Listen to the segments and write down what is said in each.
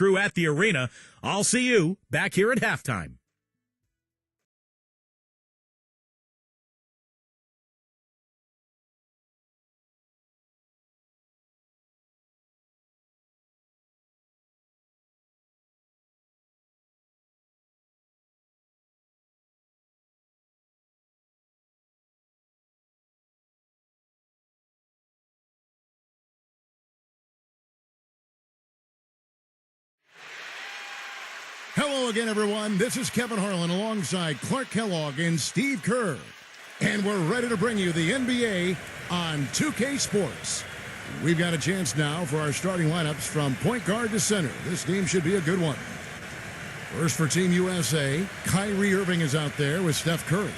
crew at the arena. I'll see you back here at halftime. Hello again, everyone. This is Kevin Harlan alongside Clark Kellogg and Steve Kerr. And we're ready to bring you the NBA on 2K Sports. We've got a chance now for our starting lineups from point guard to center. This game should be a good one. First for Team USA, Kyrie Irving is out there with Steph Curry.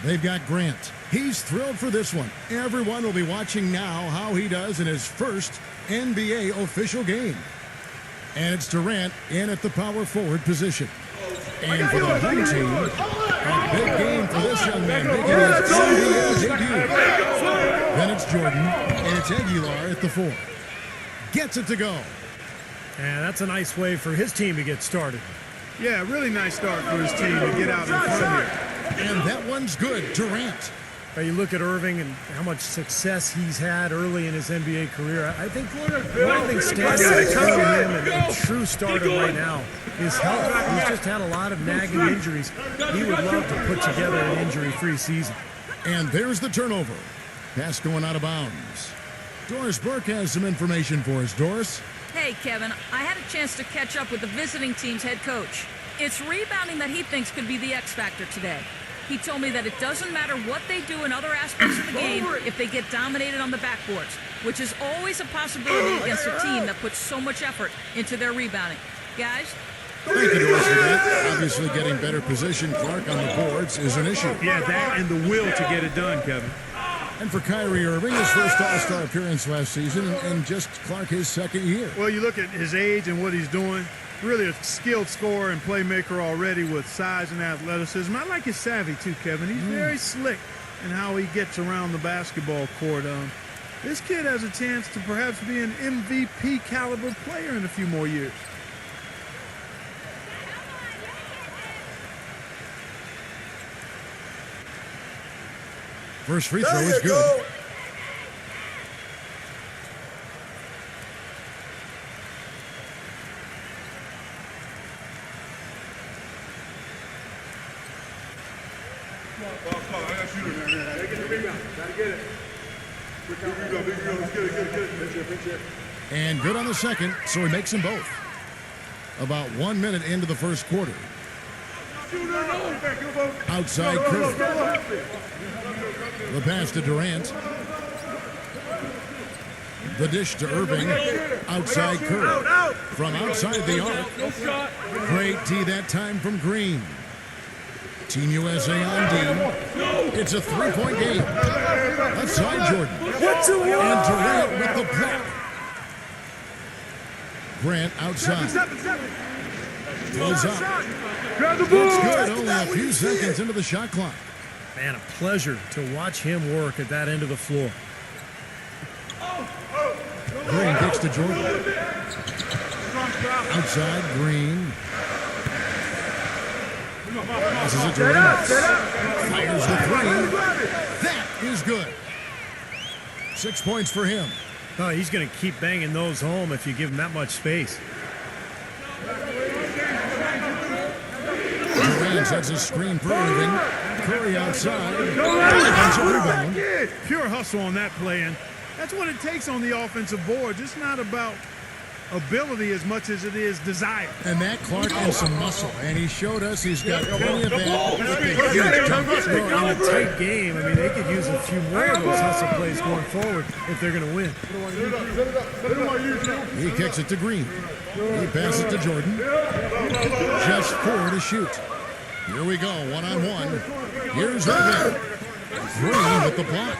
They've got Grant. He's thrilled for this one. Everyone will be watching now how he does in his first NBA official game. And it's Durant in at the power forward position. And for the home team, a big game for this young man making his NBA debut. Then it's Jordan, and it's Aguilar at the 4. Gets it to go. And that's a nice way for his team to get started. Yeah, really nice start for his team to get out in front here. And that one's good. Durant. You look at Irving and how much success he's had early in his NBA career. I think one thing stands out between him and a true starter right now is health. He's just had a lot of nagging injuries. He would love to put together an injury-free season. And there's the turnover. Pass going out of bounds. Doris Burke has some information for us. Doris? Hey, Kevin. I had a chance to catch up with the visiting team's head coach. It's rebounding that he thinks could be the X factor today. He told me that it doesn't matter what they do in other aspects of the game if they get dominated on the backboards, which is always a possibility against a team that puts so much effort into their rebounding. Guys? Thank you, Doris, for that. Obviously, getting better position, Clark, on the boards is an issue. Yeah, that and the will to get it done, Kevin. And for Kyrie Irving, his first All-Star appearance last season, and just, Clark, his second year. Well, you look at his age and what he's doing. Really a skilled scorer and playmaker already with size and athleticism. I like his savvy, too, Kevin. He's very slick in how he gets around the basketball court. This kid has a chance to perhaps be an MVP caliber player in a few more years. First free throw is good. And good on the second, so he makes them both. About 1 minute into the first quarter. Outside Curry. The pass to Durant. The dish to Irving. Outside Curry. From outside the arc. Great tee that time from Green. Team USA on D. It's a three-point game. Left side Jordan. And Durant with the block. Grant outside. Goes up. That's good. Only a few seconds into the shot clock. Man, a pleasure to watch him work at that end of the floor. Green kicks to Jordan. Outside Green. Passes it to Reynolds. Fires the three. That is good. 6 points for him. Oh, he's going to keep banging those home if you give him that much space. Durant sets a screen for Irving. Curry outside. Defensive rebound. Pure hustle on that play, and that's what it takes on the offensive boards. It's not about ability as much as it is desire. And that Clark has some muscle, and he showed us he's got plenty of that. In a tight game, I mean, they could use a few more of those hustle plays going forward if they're going to win. He kicks it to Green. He passes it to Jordan. Just 4 to shoot. Here we go, one-on-one. Here's Irving. Green with the block.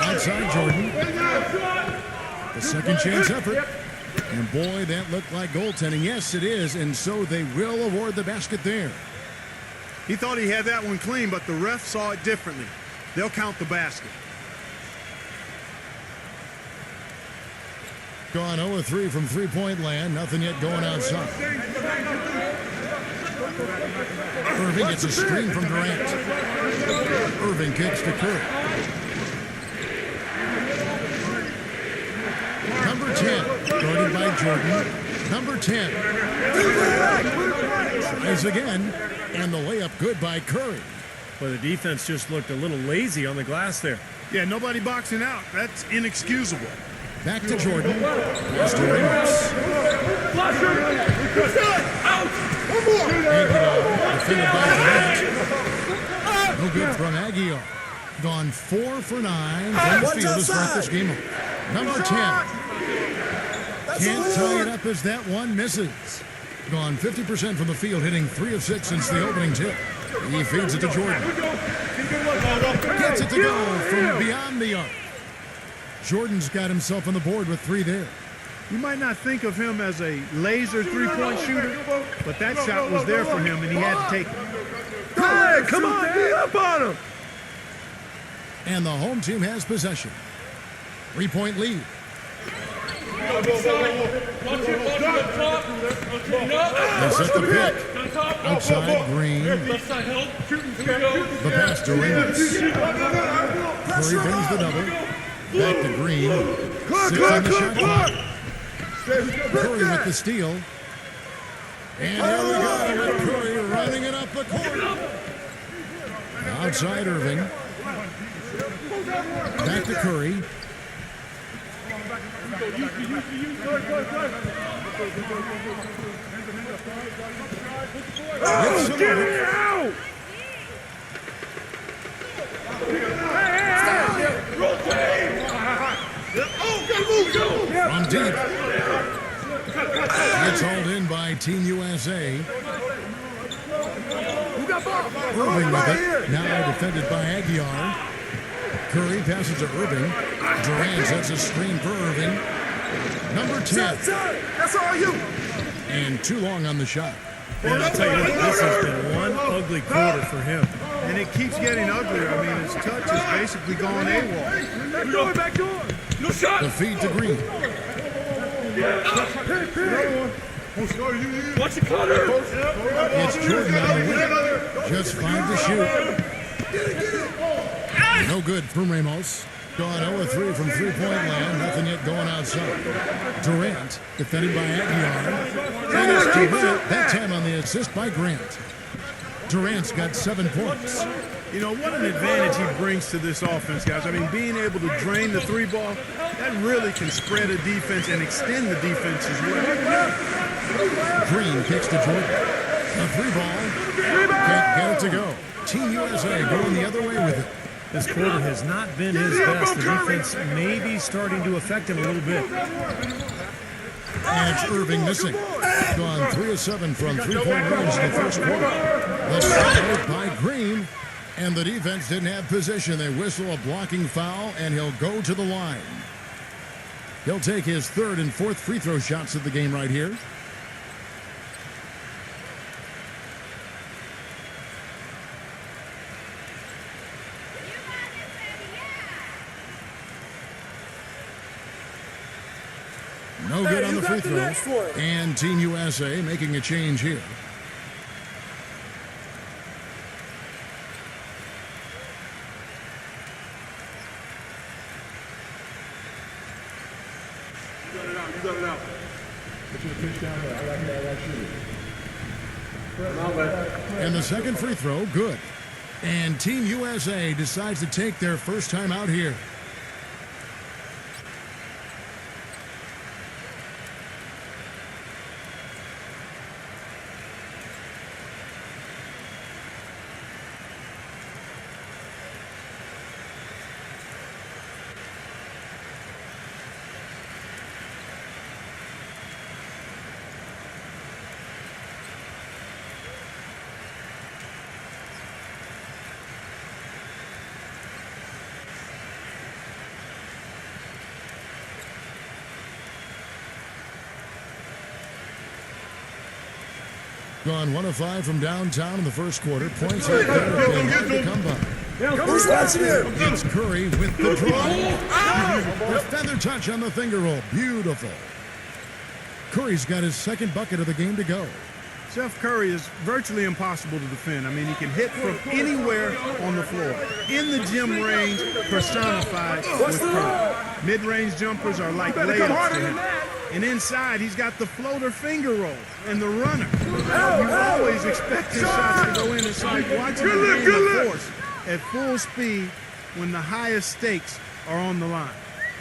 Outside Jordan. The second chance effort. And boy, that looked like goaltending. Yes, it is. And so they will award the basket there. He thought he had that one clean, but the ref saw it differently. They'll count the basket. Gone 0-3 from three-point land. Nothing yet going outside. Irving gets a screen from Durant. Irving kicks to Curry. Number 10, guarded by Jordan. Number 10. Tries again, and the layup good by Curry. Well, the defense just looked a little lazy on the glass there. Yeah, nobody boxing out. That's inexcusable. Back to Jordan. Pass to Ramos. Defended by Durant. No good from Aguiar. Gone 4 for 9 from the field to start this game. Number 10. Can't tie it up as that one misses. Gone 50% from the field, hitting 3 of 6 since the opening tip. He feeds it to Jordan. Gets it to go from beyond the arc. Jordan's got himself on the board with 3 there. You might not think of him as a laser three-point shooter, but that shot was there for him, and he had to take it. Hey, come on, get up on him! And the home team has possession. 3-point lead. They set the pick. Outside, Green. The pass to Ramos. Curry brings the double. Back to Green. 6 on the shot clock. Curry with the steal. And here we go with Curry running it up the court. Outside Irving. Back to Curry. From deep. Gets hauled in by Team USA. Irving with it. Now defended by Aguiar. Curry passes to Irving. Durant sets a screen for Irving. Number 10. That's all you. And too long on the shot. Man, I'll tell you what, this has been one ugly quarter for him. And it keeps getting uglier. I mean, his touch is basically gone AWOL. Back door. No shot. The feed to Green. Watch the cutter. It's Jordan on the wing. Just 5 to shoot. No good from Ramos. Gone 0-3 from three-point land. Nothing yet going outside. Durant, defended by Aguiar. Finished to win it, that time on the assist by Grant. Durant's got 7 points. You know, what an advantage he brings to this offense, guys. I mean, being able to drain the 3-ball, that really can spread a defense and extend the defense as well. Green kicks to Jordan. The 3-ball. Can't get it to go. Team USA going the other way with it. This quarter has not been his best. The defense may be starting to affect him a little bit. And it's Irving missing. Gone 3 of 7 from three-point range in the first quarter. The shot by Green. And the defense didn't have position. They whistle a blocking foul, and he'll go to the line. He'll take his 3rd and 4th free throw shots of the game right here. No good on the free throw. And Team USA making a change here. And the second free throw, good. And Team USA decides to take their first time out here. Gone 1 of 5 from downtown in the first quarter. Points are hard to come by. Who's watching here? It's Curry with the draw. The feather touch on the finger roll. Beautiful. Curry's got his second bucket of the game to go. Steph Curry is virtually impossible to defend. I mean, he can hit from anywhere on the floor. In the gym range, personified with Curry. Mid-range jumpers are like layups to him. And inside, he's got the floater finger roll and the runner. You always expect his shots to go in. It's like watching a game of force at full speed when the highest stakes are on the line.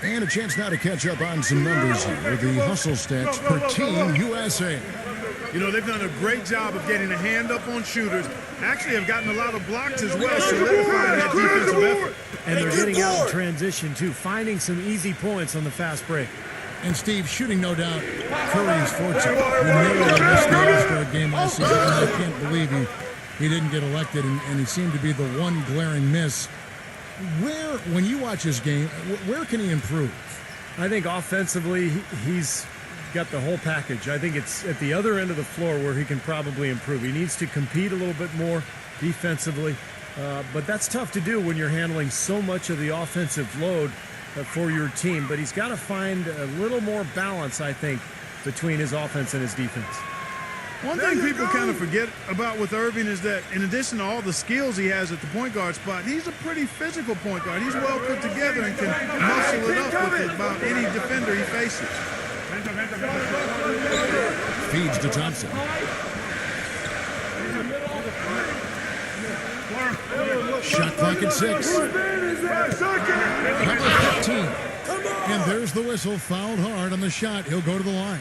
And a chance now to catch up on some numbers here with the hustle stats per team USA. You know, they've done a great job of getting a hand up on shooters. Actually have gotten a lot of blocks as well, solidifying that defensive effort. And they're getting out in transition, too, finding some easy points on the fast break. And Steve, shooting no doubt Curry's forte. He nearly missed the All-Star game last season. I can't believe he didn't get elected, and he seemed to be the one glaring miss. When you watch his game, where can he improve? I think offensively, he's got the whole package. I think it's at the other end of the floor where he can probably improve. He needs to compete a little bit more defensively, but that's tough to do when you're handling so much of the offensive load for your team. But he's got to find a little more balance, I think, between his offense and his defense. One thing people kind of forget about with Irving is that in addition to all the skills he has at the point guard spot, he's a pretty physical point guard. He's well put together and can muscle it up with about any defender he faces. Feeds to Thompson. Shot clock at 6. Number 15. And there's the whistle. Fouled hard on the shot. He'll go to the line.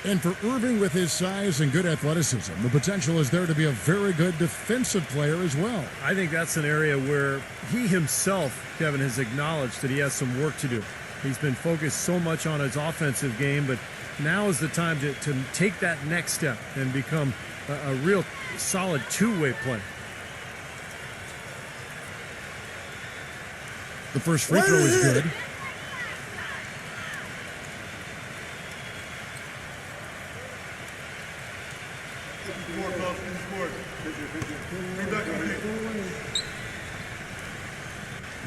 And for Irving, with his size and good athleticism, the potential is there to be a very good defensive player as well. I think that's an area where he himself, Kevin, has acknowledged that he has some work to do. He's been focused so much on his offensive game, but now is the time to take that next step and become a real solid two-way player. The first free throw is good.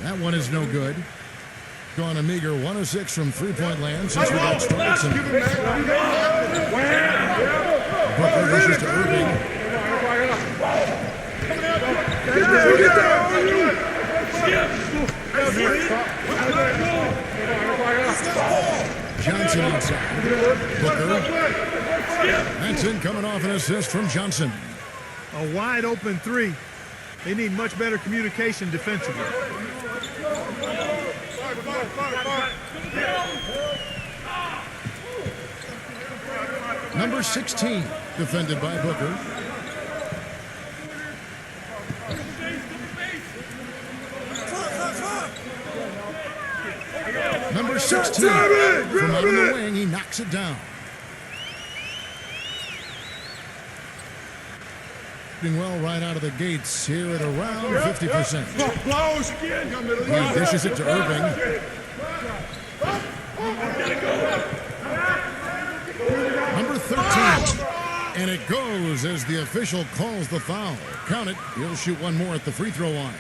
That one is no good. Gone a meager 1 of 6 from three-point land since we got started. Booker rushes to Irving. Johnson outside. Booker. That's in, coming off an assist from Johnson. A wide open three. They need much better communication defensively. Number 16, defended by Booker. Number 16, from out of the wing, he knocks it down. Doing well right out of the gates here at around 50%. He dishes it to Irving. Number 13. And it goes as the official calls the foul. Count it. He'll shoot one more at the free throw line.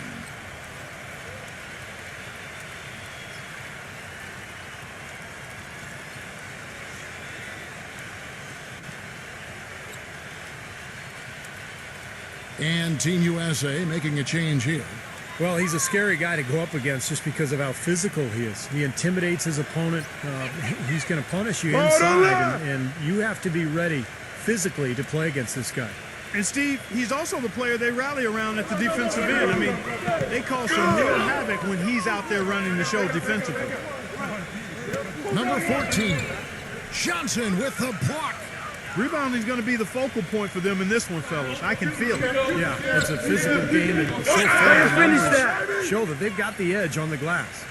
And Team USA making a change here. Well, he's a scary guy to go up against just because of how physical he is. He intimidates his opponent. He's going to punish you inside, and you have to be ready physically to play against this guy. And Steve, he's also the player they rally around at the defensive end. I mean, they cause some real havoc when he's out there running the show defensively. Number 14, Johnson with the block. Rebounding is going to be the focal point for them in this one, fellas. I can feel it. Yeah, it's a physical game, and so far the numbers show that they've got the edge on the glass.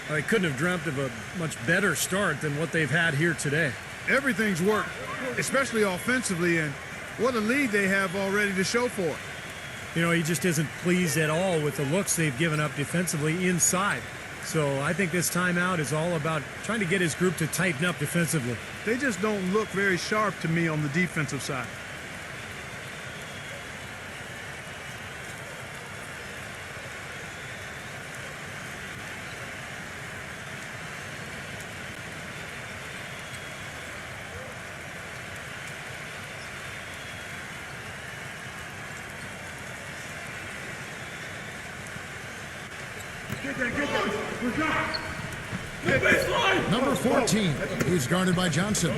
They couldn't have dreamt of a much better start than what they've had here today. Everything's worked, especially offensively, and what a lead they have already to show for it. You know, he just isn't pleased at all with the looks they've given up defensively inside. So I think this timeout is all about trying to get his group to tighten up defensively. They just don't look very sharp to me on the defensive side. Number 14, he's guarded by Johnson.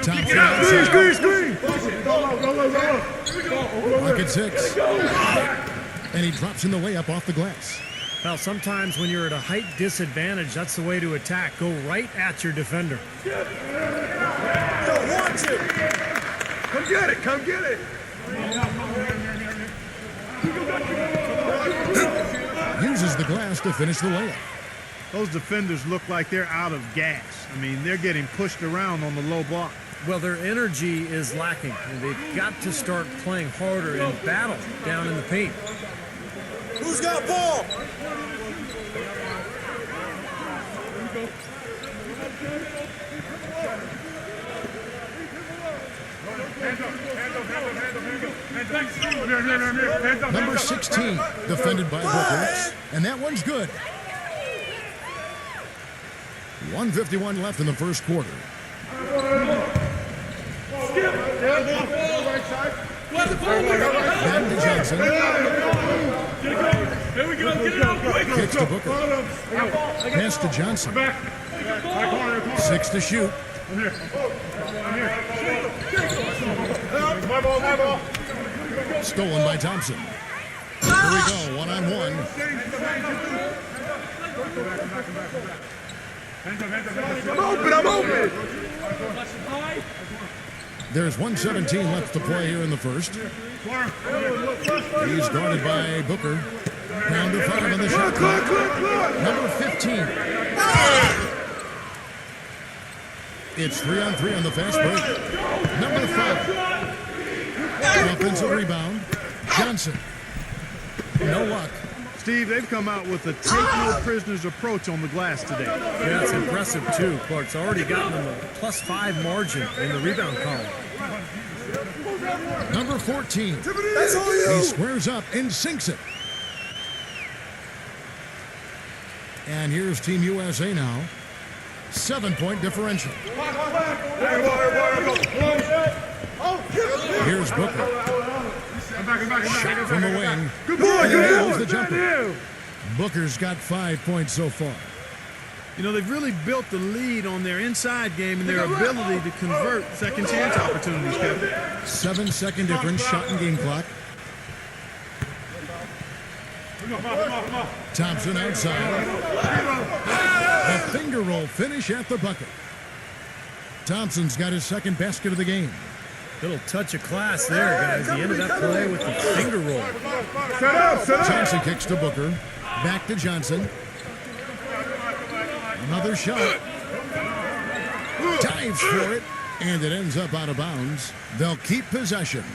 Thompson outside. Bucket 6. And he drops in the layup off the glass. Well, sometimes when you're at a height disadvantage, that's the way to attack. Go right at your defender. Come get it, come get it. Uses the glass to finish the layup. Those defenders look like they're out of gas. I mean, they're getting pushed around on the low block. Well, their energy is lacking. And they've got to start playing harder and battle down in the paint. Who's got ball? Number 16, defended by Booker, and that one's good. 1:51 left in the first quarter. Back to Johnson. Kicks to Booker. Pass to Johnson. 6 to shoot. Stolen by Thompson. Here we go, one-on-one. I'm open. There's 1:17 left to play here in the first. He's guarded by Booker. Down to 5 on the shot clock. Number 15. It's 3-on-3 on the fast break. Number 5. Offensive rebound. Johnson. No luck. Steve, they've come out with a take-no-prisoners approach on the glass today. Yeah, it's impressive, too. Clark's already gotten them a +5 margin in the rebound column. Number 14. That's all you. He squares up and sinks it. And here's Team USA now. 7-point differential. Here's Booker. Shot from the wing. Good boy, And he good nails boy. the jumper. Booker's got 5 points so far. You know, they've really built the lead on their inside game and their ability to convert second chance opportunities, Kevin. 7-second difference, shot and game clock. Thompson outside. A finger roll finish at the bucket. Thompson's got his second basket of the game. Little touch of class there, guys. He ended that play with the finger roll. Johnson kicks to Booker. Back to Johnson. Another shot. Dives for it. And it ends up out of bounds. They'll keep possession.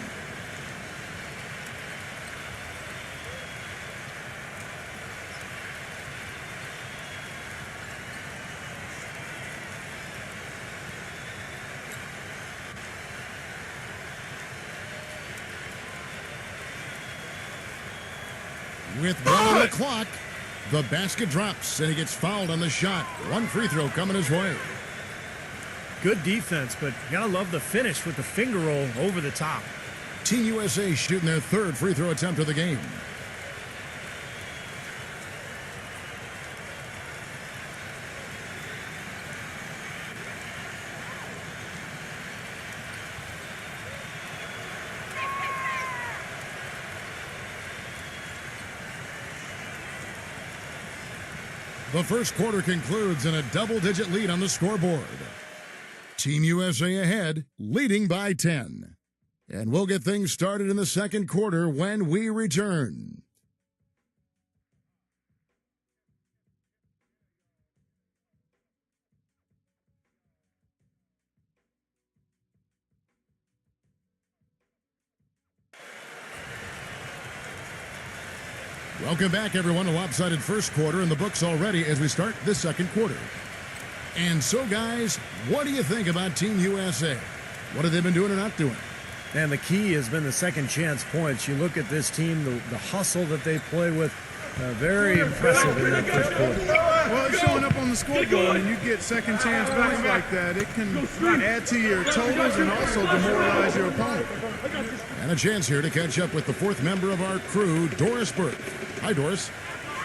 With 1 on the clock, the basket drops, and he gets fouled on the shot. 1 free throw coming his way. Good defense, but you gotta love the finish with the finger roll over the top. Team USA shooting their 3rd free throw attempt of the game. The first quarter concludes in a double-digit lead on the scoreboard. Team USA ahead, leading by 10. And we'll get things started in the second quarter when we return. Welcome back, everyone. A lopsided first quarter in the books already as we start this second quarter. And so, guys, what do you think about Team USA? What have they been doing or not doing? And the key has been the second chance points. You look at this team, the hustle that they play with, very impressive in that first quarter. Well, it's showing up on the scoreboard, and you get second chance points like that. It can add to your totals and also demoralize your opponent. And a chance here to catch up with the fourth member of our crew, Doris Burke. Hi, Doris.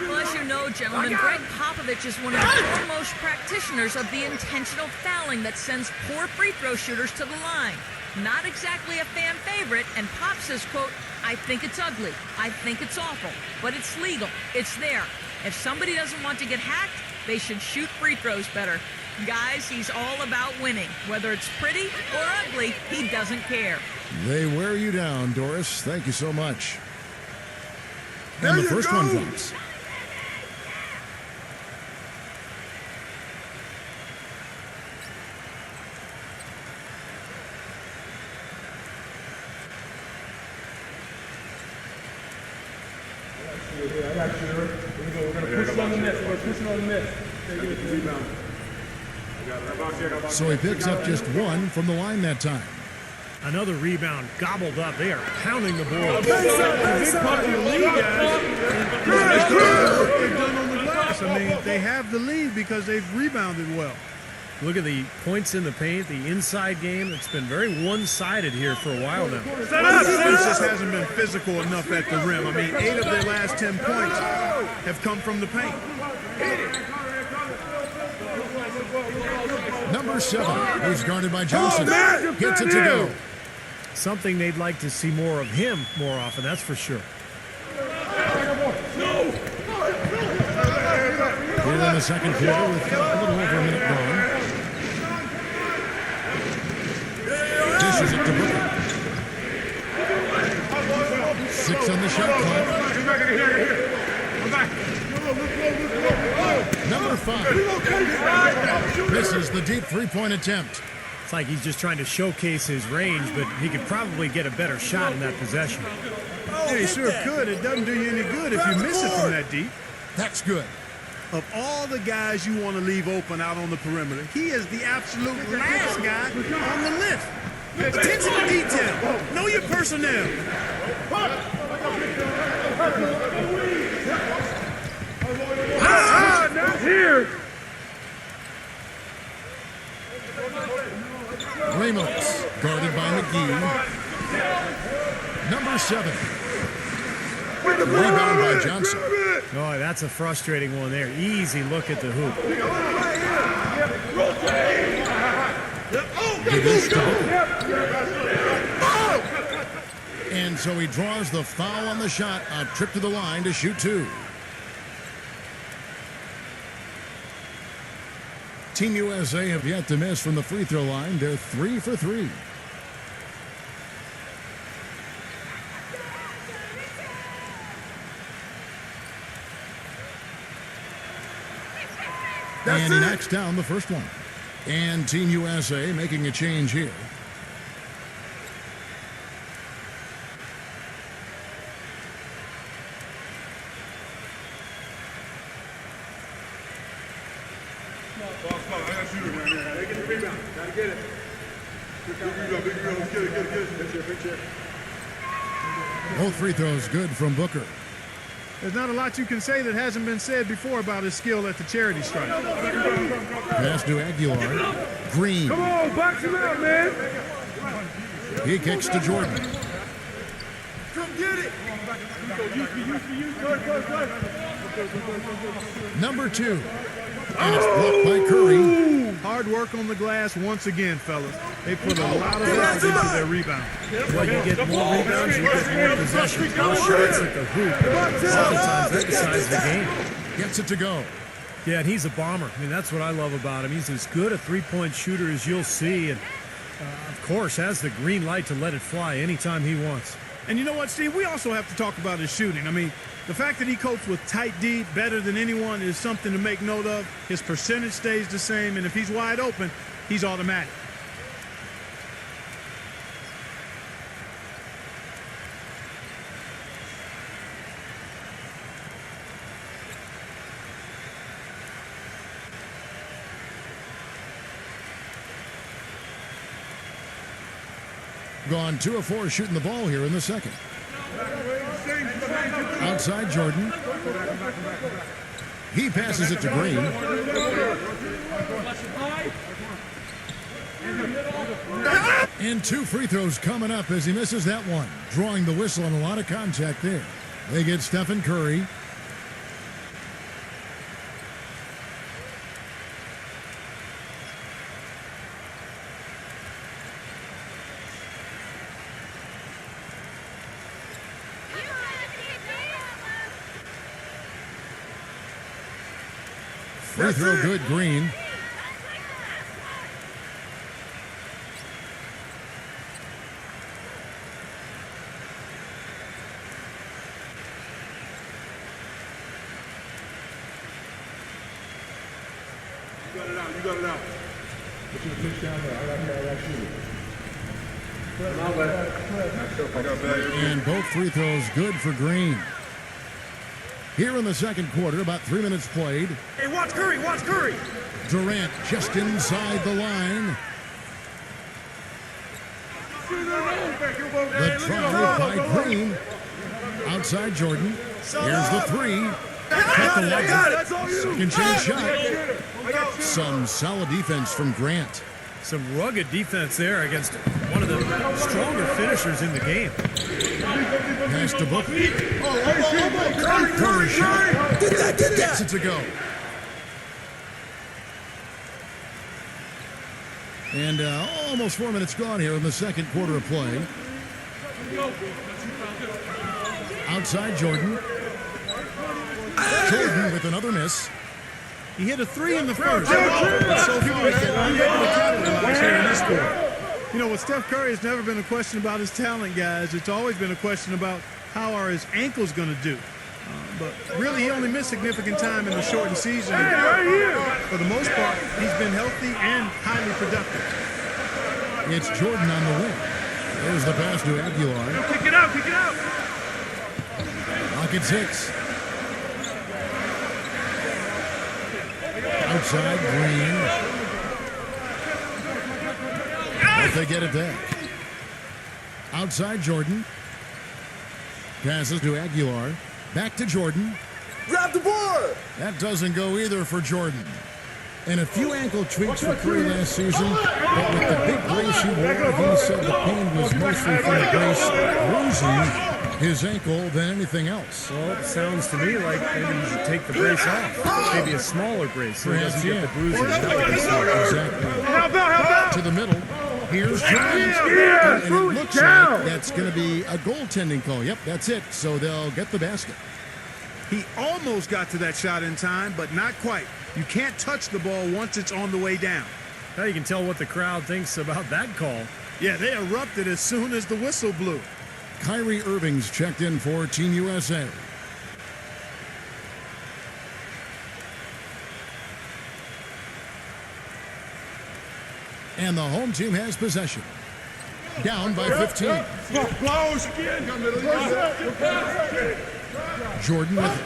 Well, as you know, gentlemen, Greg Popovich is one of the foremost practitioners of the intentional fouling that sends poor free throw shooters to the line. Not exactly a fan favorite, and Pop says, quote, I think it's ugly. I think it's awful. But it's legal. It's there. If somebody doesn't want to get hacked, they should shoot free throws better. Guys, he's all about winning. Whether it's pretty or ugly, he doesn't care. They wear you down, Doris. Thank you so much. And the first one drops. I got you. Here we go. We're going to push it on the net. We're going to push it on the net. Rebound. So he picks up just one from the line that time. Another rebound gobbled up. They are pounding the board. Big part of the lead, guys. What they've done on the glass. I mean, they have the lead because they've rebounded well. Look at the points in the paint, the inside game. It's been very one-sided here for a while now. The defense just hasn't been physical enough at the rim. I mean, 8 of their last 10 points have come from the paint. Number 7, who's guarded by Johnson, gets it to go. Something they'd like to see more of him more often, that's for sure. Here in the second quarter with a little over a minute gone. Dishes it to Booker. 6 on the shot clock. Number 5 misses the deep three-point attempt. It's like he's just trying to showcase his range, but he could probably get a better shot in that possession. Yeah, he sure could. It doesn't do you any good if you miss it from that deep. That's good. Of all the guys you want to leave open out on the perimeter, he is the absolute last guy on the list. Attention to detail. Know your personnel. Not here. Ramos, guarded by McGee. Number 7. Rebound by Johnson. Oh, that's a frustrating one there. Easy look at the hoop. Gives to Booker. And so he draws the foul on the shot. A trip to the line to shoot 2. Team USA have yet to miss from the free throw line. They're 3 for 3. And he knocks down the first one. And Team USA making a change here. Both free throws good from Booker. There's not a lot you can say that hasn't been said before about his skill at the charity stripe. Pass to Aguilar. Green. Come on, box him out, man. He kicks to Jordan. Come get it. Number 2. And it's blocked by Curry. Hard work on the glass once again, fellas. They put a lot of effort into their rebound. Well, you get more rebounds, you get more possessions. More shots at the hoop. Oftentimes, that decides the game. Gets it to go. Yeah, and he's a bomber. I mean, that's what I love about him. He's as good a three-point shooter as you'll see, and of course, has the green light to let it fly anytime he wants. And you know what, Steve? We also have to talk about his shooting. I mean, the fact that he copes with tight D better than anyone is something to make note of. His percentage stays the same, and if he's wide open, he's automatic. Gone 2 of 4 shooting the ball here in the second. Outside Jordan. He passes it to Green. And 2 free throws coming up as he misses that one. Drawing the whistle and a lot of contact there. They get Stephen Curry. Free throw good, Green. You got it out. Put your push down there. I got shoot. And both free throws good for Green. Here in the second quarter, about 3 minutes played. Hey, watch Curry, watch Curry. Durant just inside the line. The try by Green. Outside Jordan. Here's the three. I got it. Second chance shot. Some solid defense from Grant. Some rugged defense there against one of the stronger finishers in the game. Pass to Booker. Curry shot. Get that. Gets it to go. And almost 4 minutes gone here in the second quarter of play. Outside Jordan. Jordan with another miss. He hit a 3 in the first. So far, he's able to capitalize here in this quarter. You know, with Steph Curry, it's never been a question about his talent, guys. It's always been a question about how are his ankles going to do. But really, he only missed significant time in the shortened season. For the most part, he's been healthy and highly productive. It's Jordan on the wing. There's the pass to Aguilar. Kick it out. Rockets 6. Outside Green. But they get it back. Outside Jordan. Passes to Aguilar. Back to Jordan. Grab the board! That doesn't go either for Jordan. And a few ankle tweaks for Curry last season, but with the big brace he wore, he said the pain was mostly from the brace bruising his ankle than anything else. Well, it sounds to me like maybe you should take the brace off. Maybe a smaller brace so he doesn't get the bruising. Exactly. Help out! To the middle. Here's Durant. And it looks like that's going to be a goaltending call. Yep, that's it. So they'll get the basket. He almost got to that shot in time, but not quite. You can't touch the ball once it's on the way down. Now you can tell what the crowd thinks about that call. Yeah, they erupted as soon as the whistle blew. Kyrie Irving's checked in for Team USA. And the home team has possession. Down by 15. Blows again. Jordan with it.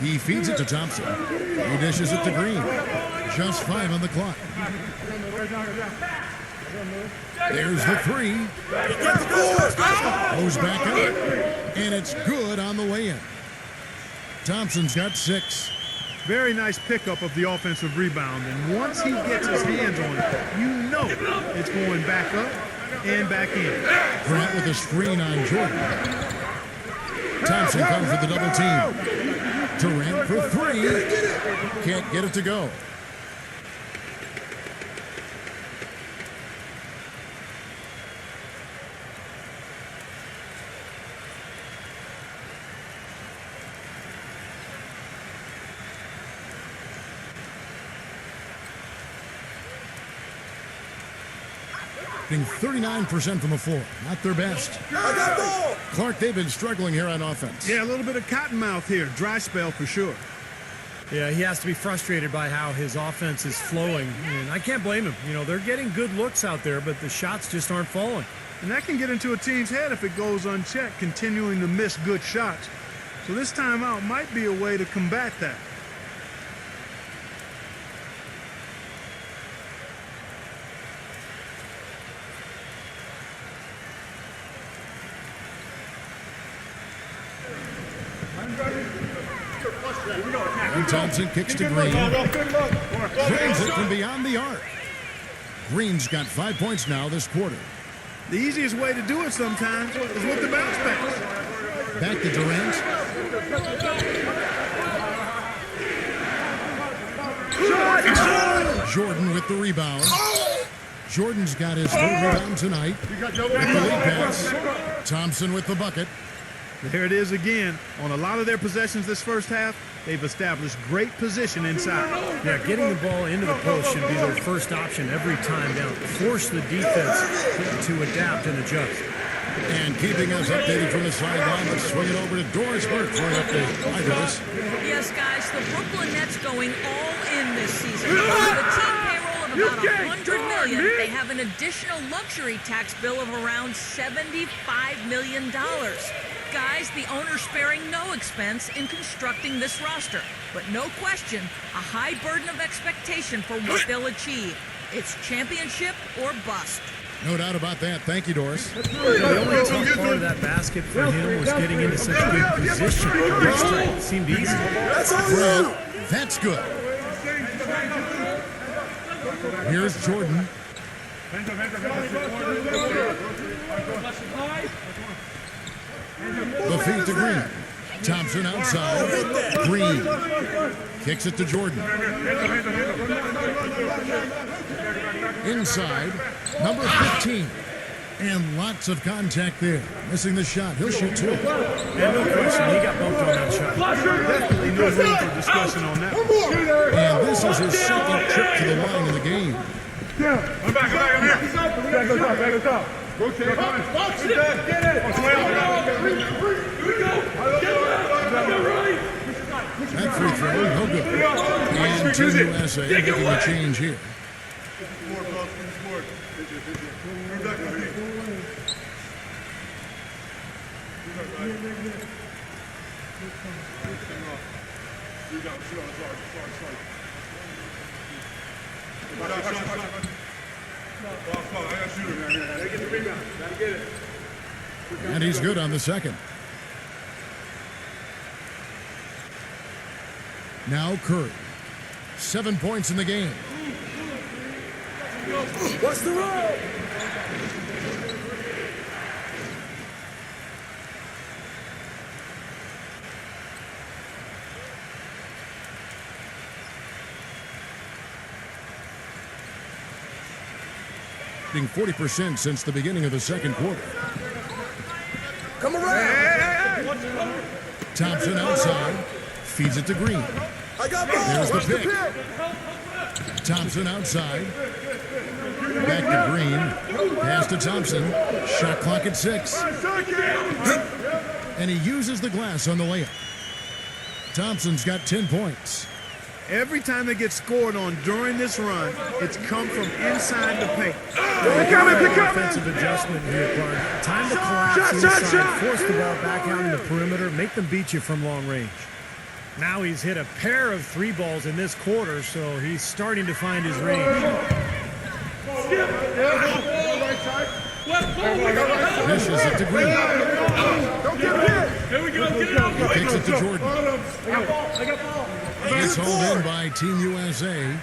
He feeds it to Thompson. He dishes it to Green. Just 5 on the clock. There's the three. Goes back up. And it's good on the way in. Thompson's got 6. Very nice pickup of the offensive rebound. And once he gets his hands on it, you know it's going back up and back in. Grant with a screen on Jordan. Thompson comes with the double team. Durant for 3. Can't get it to go. Shooting 39% from the floor. Not their best. Clark, they've been struggling here on offense. Yeah, a little bit of cottonmouth here. Dry spell for sure. Yeah, he has to be frustrated by how his offense is flowing. And I can't blame him. You know, they're getting good looks out there, but the shots just aren't falling. And that can get into a team's head if it goes unchecked, continuing to miss good shots. So this timeout might be a way to combat that. And Thompson kicks to Green. Drains it from beyond the arc. Green's got 5 points now this quarter. The easiest way to do it sometimes is with the bounce pass. Back to Durant. Jordan with the rebound. Jordan's got his third rebound tonight. With the lead pass. Thompson with the bucket. There it is again. On a lot of their possessions this first half, they've established great position inside. Yeah, getting the ball into the post should be their first option every time down. Force the defense to adapt and adjust. And keeping us updated from the sideline, let's swing it over to Doris Burke for an update. Hi, Doris. Yes, guys, the Brooklyn Nets going all in this season. With a team payroll of about $100 million, they have an additional luxury tax bill of around $75 million. Guys, the owner's sparing no expense in constructing this roster. But no question, a high burden of expectation for what they'll achieve. It's championship or bust. No doubt about that. Thank you, Doris. The only tough part of that basket for him was getting into such good position. The rest of it seemed easy. Well, that's good. Here's Jordan. The feed to Green. Thompson outside. Green kicks it to Jordan. Inside, number 15. And lots of contact there. Missing the shot. He'll shoot two. And no question, he got bumped on that shot. Definitely no room for discussion on that. And this is his second trip to the line in the game. I'm back, I'm here. Back on top. Rotate. Watch it. Get it. That free throw, no good. And Team USA making a change here. And he's good on the second. Now Curry. 7 points in the game. What's the roll? Shooting 40% since the beginning of the second quarter. Come around. Thompson outside. Feeds it to Green. I got ball. There's the pick. Thompson outside. Back to Green. Pass to Thompson. Shot clock at 6. And he uses the glass on the layup. Thompson's got 10 points. Every time they get scored on during this run, it's come from inside the paint. Offensive adjustment here, Clark. Time to collapse inside, force the ball back out in the perimeter, make them beat you from long range. Now he's hit a pair of 3 balls in this quarter, so he's starting to find his range. Dishes it to Green. Here we go. Get it out. He kicks it to Jordan. I got ball. It's hauled in by Team USA.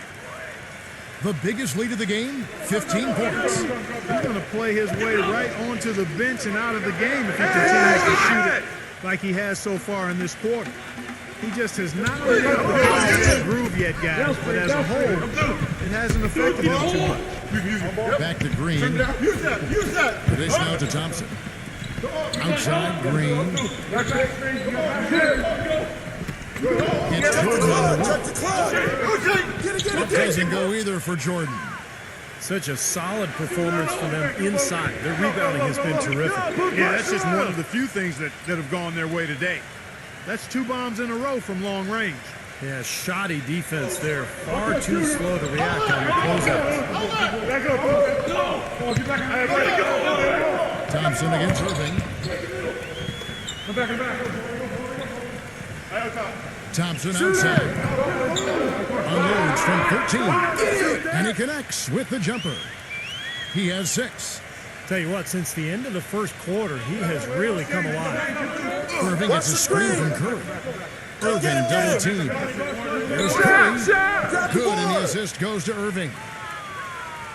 The biggest lead of the game, 15 points. He's going to play his way right onto the bench and out of the game if he continues to shoot it like he has so far in this quarter. He just has not been able to find that groove yet, guys, but as a whole, it hasn't affected him too much. Back to Green. Use that. Dish now to Thompson. Outside, Green. It's Jordan on the run. It doesn't go either for Jordan. Such a solid performance for them inside. Their rebounding has been terrific. Yeah, that's just one of the few things that have gone their way today. That's 2 bombs in a row from long range. Yeah, shoddy defense there. Far too slow to react on the closeouts. Thompson against Irving. I'm back. Thompson outside. Unloads from 13. And he connects with the jumper. He has 6. Tell you what, since the end of the first quarter, he has really come alive. Irving gets a screen from Curry. Irving double team. There's Curry. Good, and the assist goes to Irving.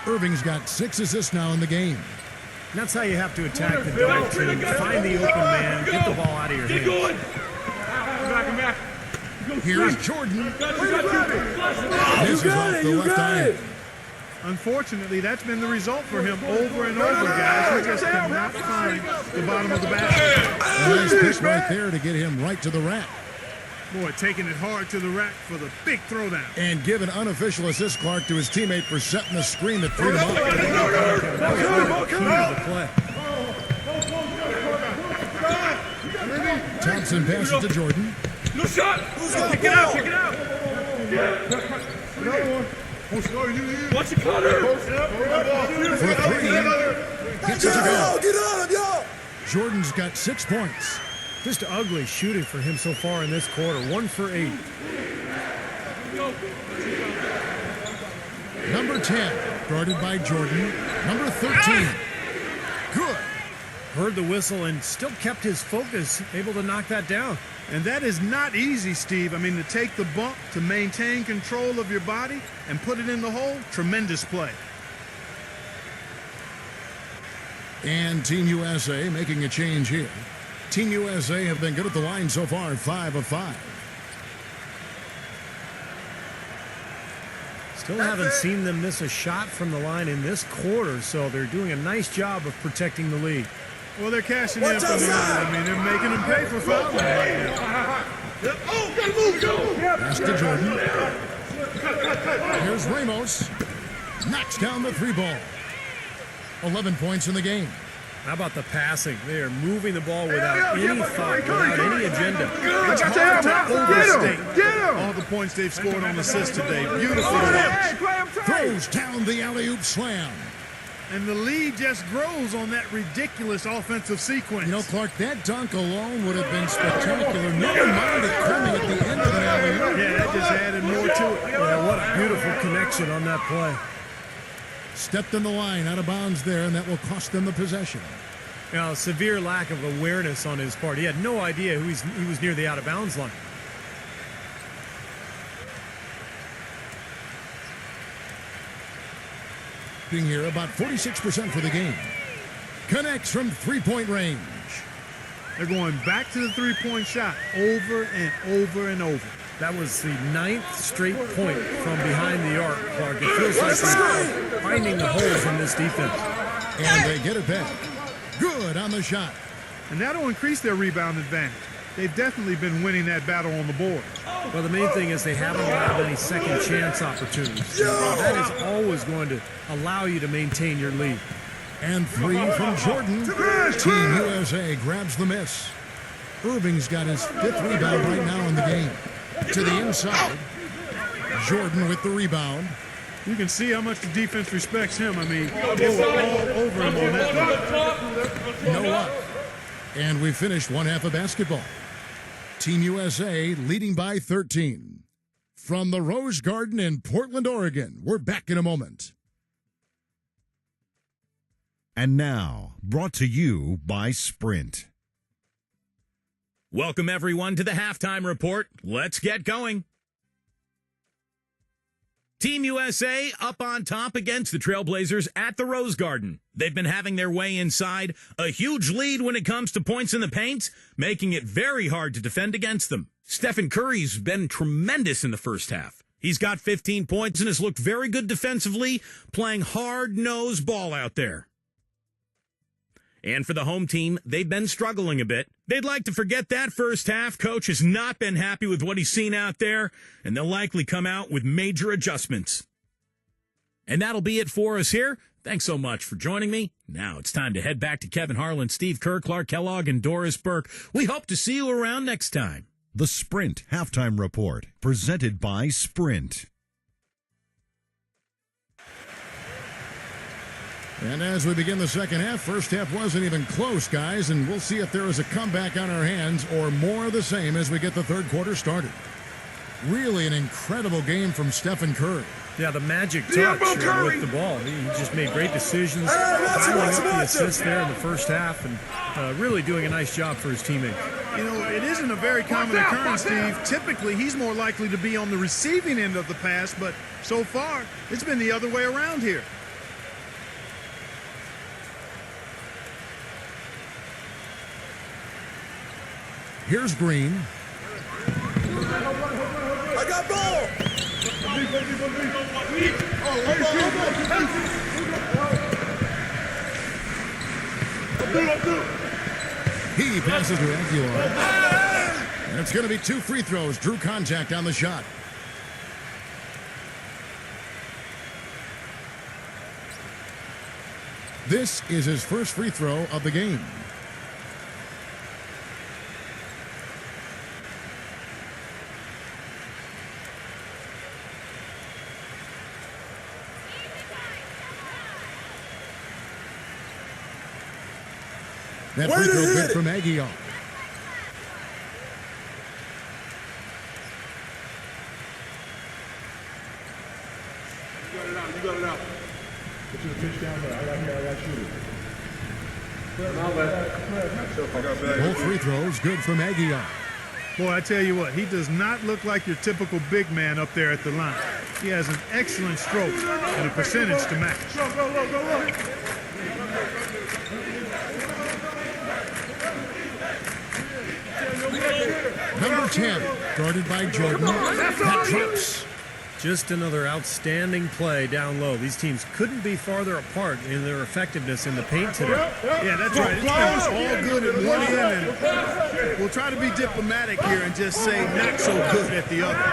Irving's got 6 assists now in the game. And that's how you have to attack the double team. Find the open man, get the ball out of your hands. Here's Jordan. Misses off the left eye. Unfortunately, that's been the result for him over and over, guys. He just cannot find the bottom of the basket. A nice pick right there to get him right to the rack. Boy, taking it hard to the rack for the big throwdown. And give an unofficial assist, Clark, to his teammate for setting the screen that freed him up. Thompson passes to Jordan. No shot. Pick it out. Pick it out. Watch the cutter. For 3. Gets it to go. Jordan's got 6 points. Just ugly shooting for him so far in this quarter. 1 for 8. Number 10, guarded by Jordan. Number 13. Good. Heard the whistle and still kept his focus, able to knock that down. And that is not easy, Steve. I mean, to take the bump, to maintain control of your body, and put it in the hole, tremendous play. And Team USA making a change here. Team USA have been good at the line so far, 5 of 5. Still haven't seen them miss a shot from the line in this quarter, so they're doing a nice job of protecting the lead. Well, they're cashing in from the line. I mean, they're making them pay for fouling right now. Oh, gotta move, go. Pass to Jordan. Here's Ramos. Knocks down the 3 ball. 11 points in the game. How about the passing? They are moving the ball without any thought, without any agenda. It's hard to overstate all the points they've scored on assists today. Beautiful to watch. Throws down the alley-oop slam. And the lead just grows on that ridiculous offensive sequence. You know, Clark, that dunk alone would have been spectacular. No one minded it coming at the end of an alley-oop. Yeah, that just added more to it. Yeah, what a beautiful connection on that play. Stepped in the line, out of bounds there, and that will cost them the possession. You know, severe lack of awareness on his part. He had no idea he was near the out-of-bounds line. Being here about 46% for the game. Connects from 3-point range. They're going back to the three-point shot over and over and over. That was the 9th straight point from behind the arc, Clark. It feels like they're finding the holes in this defense. And they get it back. Good on the shot. And that'll increase their rebound advantage. They've definitely been winning that battle on the board. Well, the main thing is they haven't allowed any second chance opportunities. That is always going to allow you to maintain your lead. And 3 from Jordan. Team USA grabs the miss. Irving's got his 5th rebound right now in the game. To the inside. Jordan with the rebound. You can see how much the defense respects him. I mean, they were all over him on that one. No up. And we finished one half of basketball. Team USA leading by 13. From the Rose Garden in Portland, Oregon, we're back in a moment. And now, brought to you by Sprint. Welcome, everyone, to the halftime report. Let's get going. Team USA up on top against the Trailblazers at the Rose Garden. They've been having their way inside, a huge lead when it comes to points in the paint, making it very hard to defend against them. Stephen Curry's been tremendous in the first half. He's got 15 points and has looked very good defensively, playing hard-nosed ball out there. And for the home team, they've been struggling a bit. They'd like to forget that first half. Coach has not been happy with what he's seen out there, and they'll likely come out with major adjustments. And that'll be it for us here. Thanks so much for joining me. Now it's time to head back to Kevin Harlan, Steve Kerr, Clark Kellogg, and Doris Burke. We hope to see you around next time. The Sprint Halftime Report, presented by Sprint. And as we begin the second half, first half wasn't even close, guys, and we'll see if there is a comeback on our hands or more of the same as we get the third quarter started. Really an incredible game from Stephen Curry. Yeah, the magic touch with the ball. He just made great decisions, piling up the assists there in the first half, and really doing a nice job for his teammates. You know, it isn't a very common occurrence, Steve. Typically, he's more likely to be on the receiving end of the pass, but so far, it's been the other way around here. Here's Green. I got ball. He passes to Aguilar. And it's going to be 2 free throws. Drew contact on the shot. This is his first free throw of the game. That free throw good from Aguilar. You got it out. Put your pitch down there. I got shooter. Both free throws good from Aguilar. Boy, I tell you what, he does not look like your typical big man up there at the line. He has an excellent stroke and a percentage to match. Go. Number 10, guarded by Jordan. That drops. Just another outstanding play down low. These teams couldn't be farther apart in their effectiveness in the paint today. Yeah, that's right. It's been all good at one end, and we'll try to be diplomatic here and just say not so good at the other.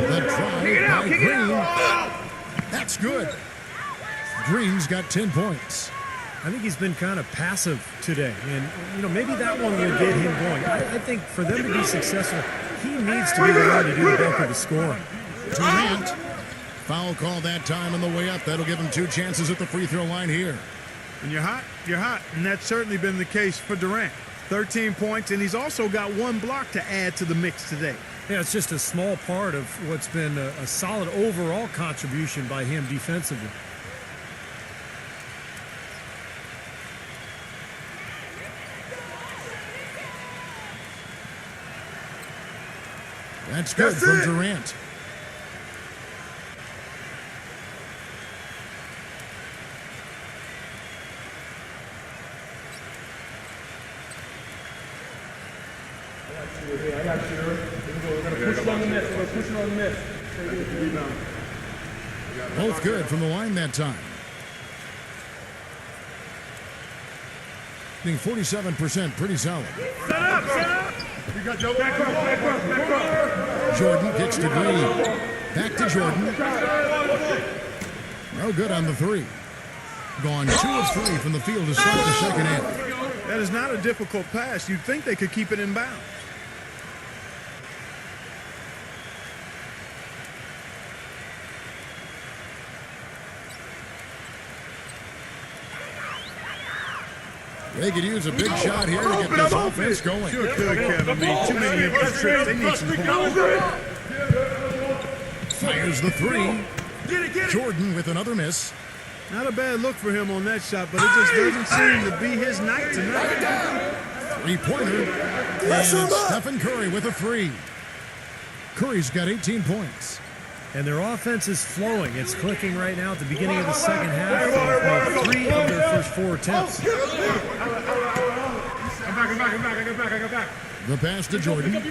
The try by Green. That's good. Green's got 10 points. I think he's been kind of passive today, and maybe that one will get him going. I think for them to be successful, he needs to be the one to do the bulk of the scoring. Durant. Foul call that time on the way up. That'll give him 2 chances at the free throw line here. When you're hot, you're hot, and that's certainly been the case for Durant. 13 points, and he's also got 1 block to add to the mix today. Yeah, it's just a small part of what's been a solid overall contribution by him defensively. That's good from Durant. I got you. We're going to push it on the miss. We're going to push it on the miss. Both good from the line that time. 47%, pretty solid. Set up. You got Joe. Back up. Jordan gets to Green. Back to Jordan. No good on the 3. Gone 2 of 3 from the field to start the second half. That is not a difficult pass. You'd think they could keep it in bounds. They could use a big shot here to get this offense going. Sure could, Kevin. I mean, too many empty trips. They need some points. Fires the 3. Get it. Jordan with another miss. Not a bad look for him on that shot, but it just doesn't seem to be his night tonight. 3-pointer. And Stephen Curry with a 3. Curry's got 18 points. And their offense is flowing. It's clicking right now at the beginning of the second half. They've made 3 of their first 4 attempts. I'm back. The pass to Jordan. Here.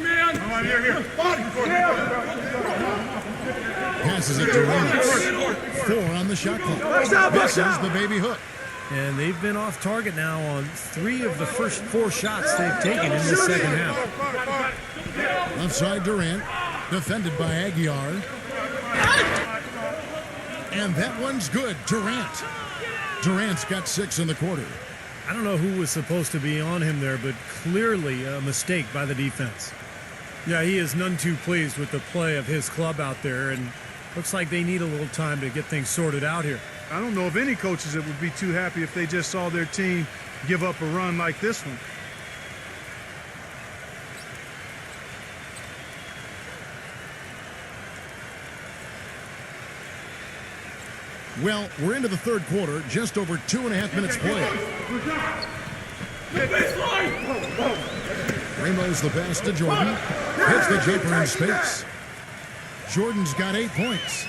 Passes it to Reynolds. 4 on the shot clock. Misses the baby hook. And they've been off target now on 3 of the first 4 shots they've taken in the second half. Left side Durant. Defended by Aguilar. And that one's good. Durant's got 6 in the quarter. I don't know who was supposed to be on him there, but clearly a mistake by the defense. Yeah, he is none too pleased with the play of his club out there, and looks like they need a little time to get things sorted out here. I don't know if any coaches that would be too happy if they just saw their team give up a run like this one. Well, we're into the third quarter, just over 2.5 minutes played. Ramos the pass to Jordan. Hits the jumper in space. Jordan's got 8 points.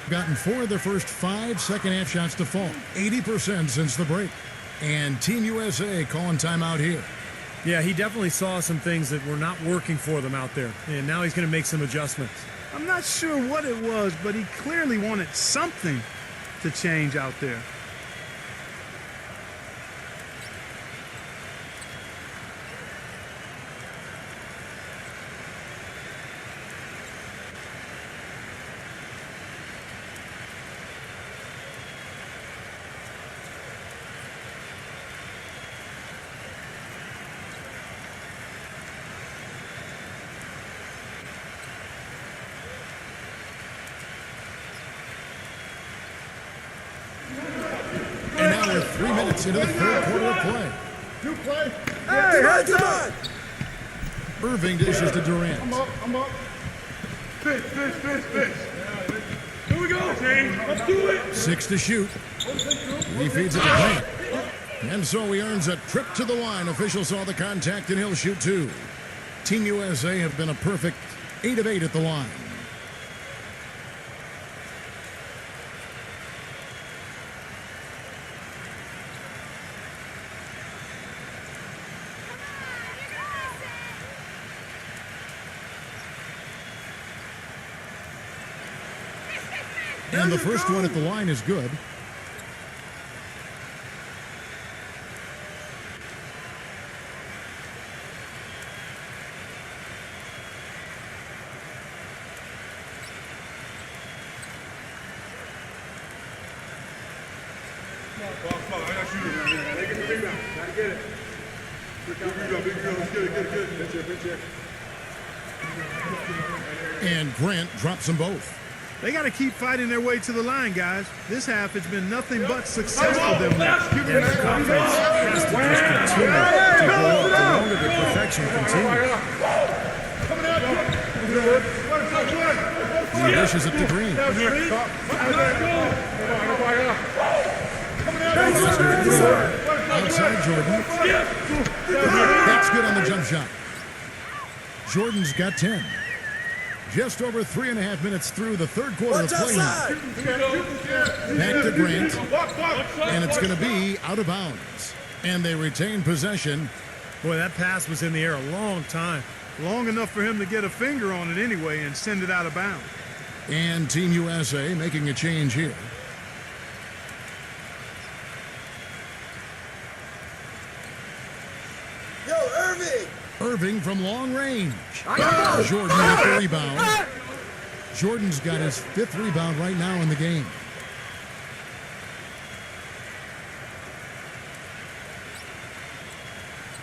Gotten 4 of their first 5 second-half shots to fall. 80% since the break. And Team USA calling timeout here. Yeah, he definitely saw some things that were not working for them out there. And now he's going to make some adjustments. I'm not sure what it was, but he clearly wanted something to change out there. And now we're 3 minutes into the third quarter of play. You play. Hey, hands up! Irving dishes to Durant. I'm up. Fish. Here we go. Let's do it. 6 to shoot. He feeds it to Grant. And so he earns a trip to the line. Official saw the contact and he'll shoot 2. Team USA have been a perfect 8 of 8 at the line. And the first one at the line is good. I got shooters down here. They get the rebound. Gotta get it. Big rebound. Let's get it. Good check. And Grant drops them both. They got to keep fighting their way to the line, guys. This half has been nothing but success for them. And the confidence has to just continue to go up the longer the perfection continues. He dishes it to Green. Outside Jordan. That's good on the jump shot. Jordan's got 10. Just over 3.5 minutes through the third quarter of play now. Back to Grant. And it's going to be out of bounds. And they retain possession. Boy, that pass was in the air a long time. Long enough for him to get a finger on it anyway and send it out of bounds. And Team USA making a change here. Yo, Irving! Irving from long range. Jordan with the rebound. Jordan's got his 5th rebound right now in the game.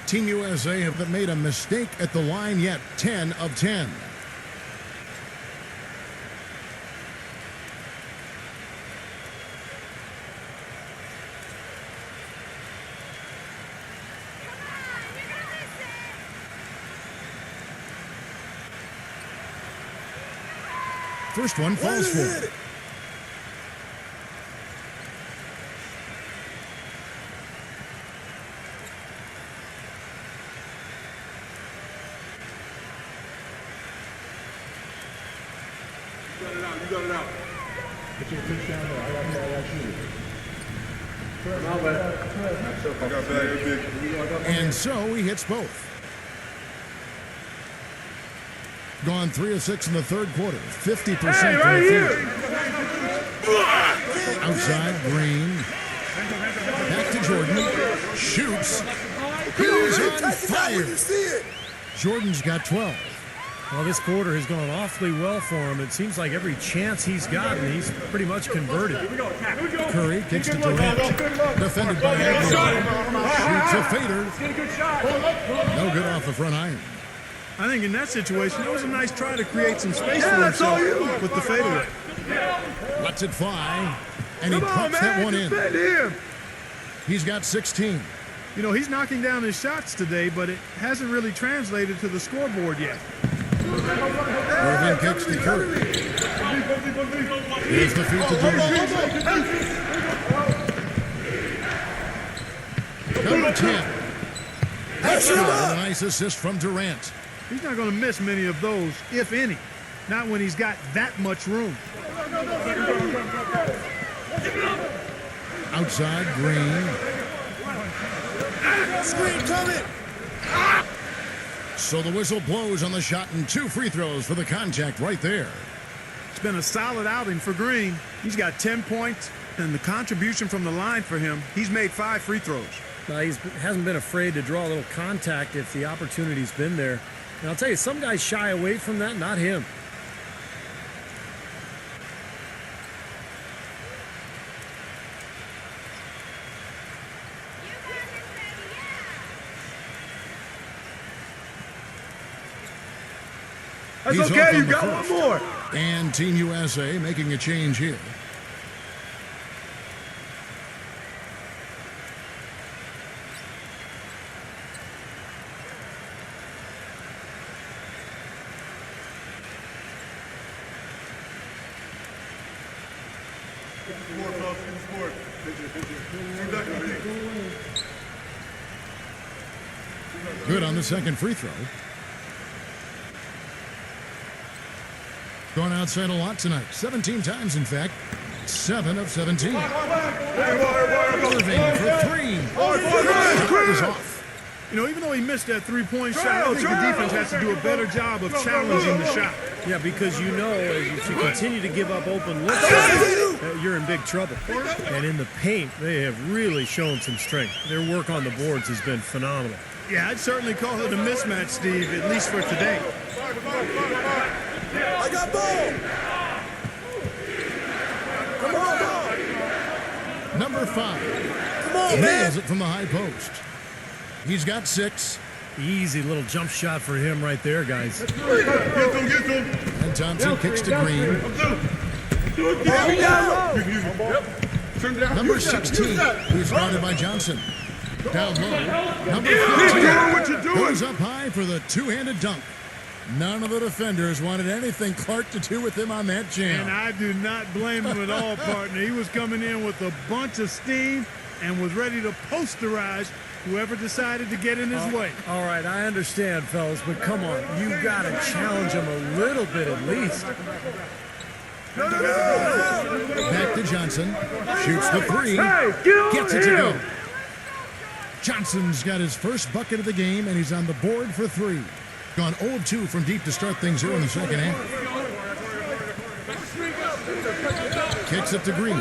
Team USA have made a mistake at the line yet. 10 of 10. First one falls for it. You got it out. Get your pitch down there. I got shooters. And so he hits both. Gone 3 of 6 in the third quarter. 50% for the field. Outside, Green. Back to Jordan. Shoots. He's on fire. Jordan's got 12. Well, this quarter has gone awfully well for him. It seems like every chance he's gotten, he's pretty much converted. Curry kicks to Durant. Defended by Aguilar. Shoots a fader. No good off the front iron. I think in that situation, it was a nice try to create some space for himself with the fadeaway. Lets it fly, and he pops that one in. He's got 16. You know, he's knocking down his shots today, but it hasn't really translated to the scoreboard yet. Irving kicks to Curry. Here's the feed to Durant. Number 10. That's a nice assist from Durant. He's not going to miss many of those, if any. Not when he's got that much room. Outside, Green. Screen coming. So the whistle blows on the shot and 2 free throws for the contact right there. It's been a solid outing for Green. He's got 10 points, and the contribution from the line for him, he's made 5 free throws. He hasn't been afraid to draw a little contact if the opportunity's been there. And I'll tell you, some guys shy away from that, not him. That's He's okay, off on you the got first. one more. And Team USA making a change here. Good on the second free throw. Going outside a lot tonight. 17 times, in fact. 7 of 17. Irving for 3. Shot is off. You know, even though he missed that three-point shot, I think the defense has to do a better job of challenging the shot. Yeah, because you know if you continue to give up open looks, you're in big trouble. And in the paint, they have really shown some strength. Their work on the boards has been phenomenal. Yeah, I'd certainly call it a mismatch, Steve, at least for today. I got ball. Come on, ball. Number 5. Come on, man. Nails it from the high post. He's got 6. Easy little jump shot for him right there, guys. Get them. And Thompson kicks to Green. Number 16, who's guarded by Johnson. Down low. Number 15 goes up high for the two-handed dunk. None of the defenders wanted anything Clark to do with him on that jam. And I do not blame him at all, partner. He was coming in with a bunch of steam and was ready to posterize whoever decided to get in his way. All right, I understand, fellas, but come on. You've got to challenge him a little bit at least. Back to Johnson. Shoots the 3. Gets it to go. Johnson's got his first bucket of the game, and he's on the board for 3. Gone 0 of 2 from deep to start things here in the second half. Kicks it to Green.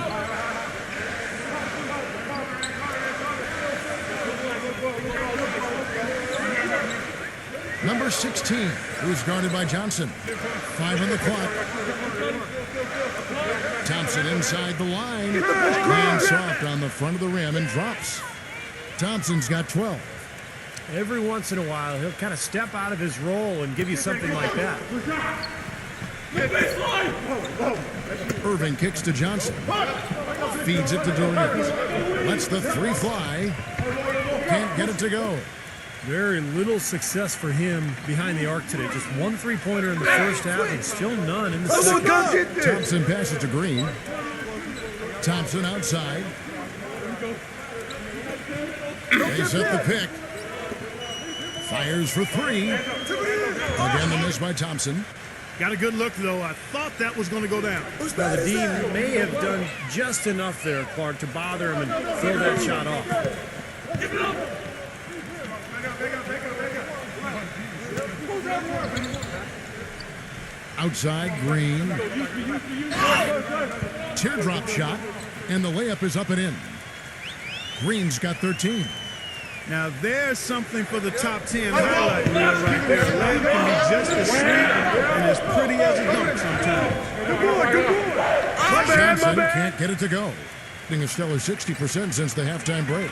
Number 16, who's guarded by Johnson. 5 on the clock. Thompson inside the line. Lands soft on the front of the rim and drops. Thompson's got 12. Every once in a while, he'll kind of step out of his role and give you something like that. Irving kicks to Johnson. Feeds it to Durant. Lets the 3 fly. Can't get it to go. Very little success for him behind the arc today. Just 1 3-pointer in the first half and still none in the second. Thompson passes to Green. Thompson outside. They set the pick. Fires for 3. Again, the miss by Thompson. Got a good look, though. I thought that was going to go down. Now, the D may have done just enough there, Clark, to bother him and throw that shot off. Outside, Green. Teardrop shot, and the layup is up and in. Green's got 13. Now, there's something for the top 10 highlight reel right there. The layup can be just as sweet and as pretty as a dunk sometimes. Johnson can't get it to go. Hitting a stellar 60% since the halftime break.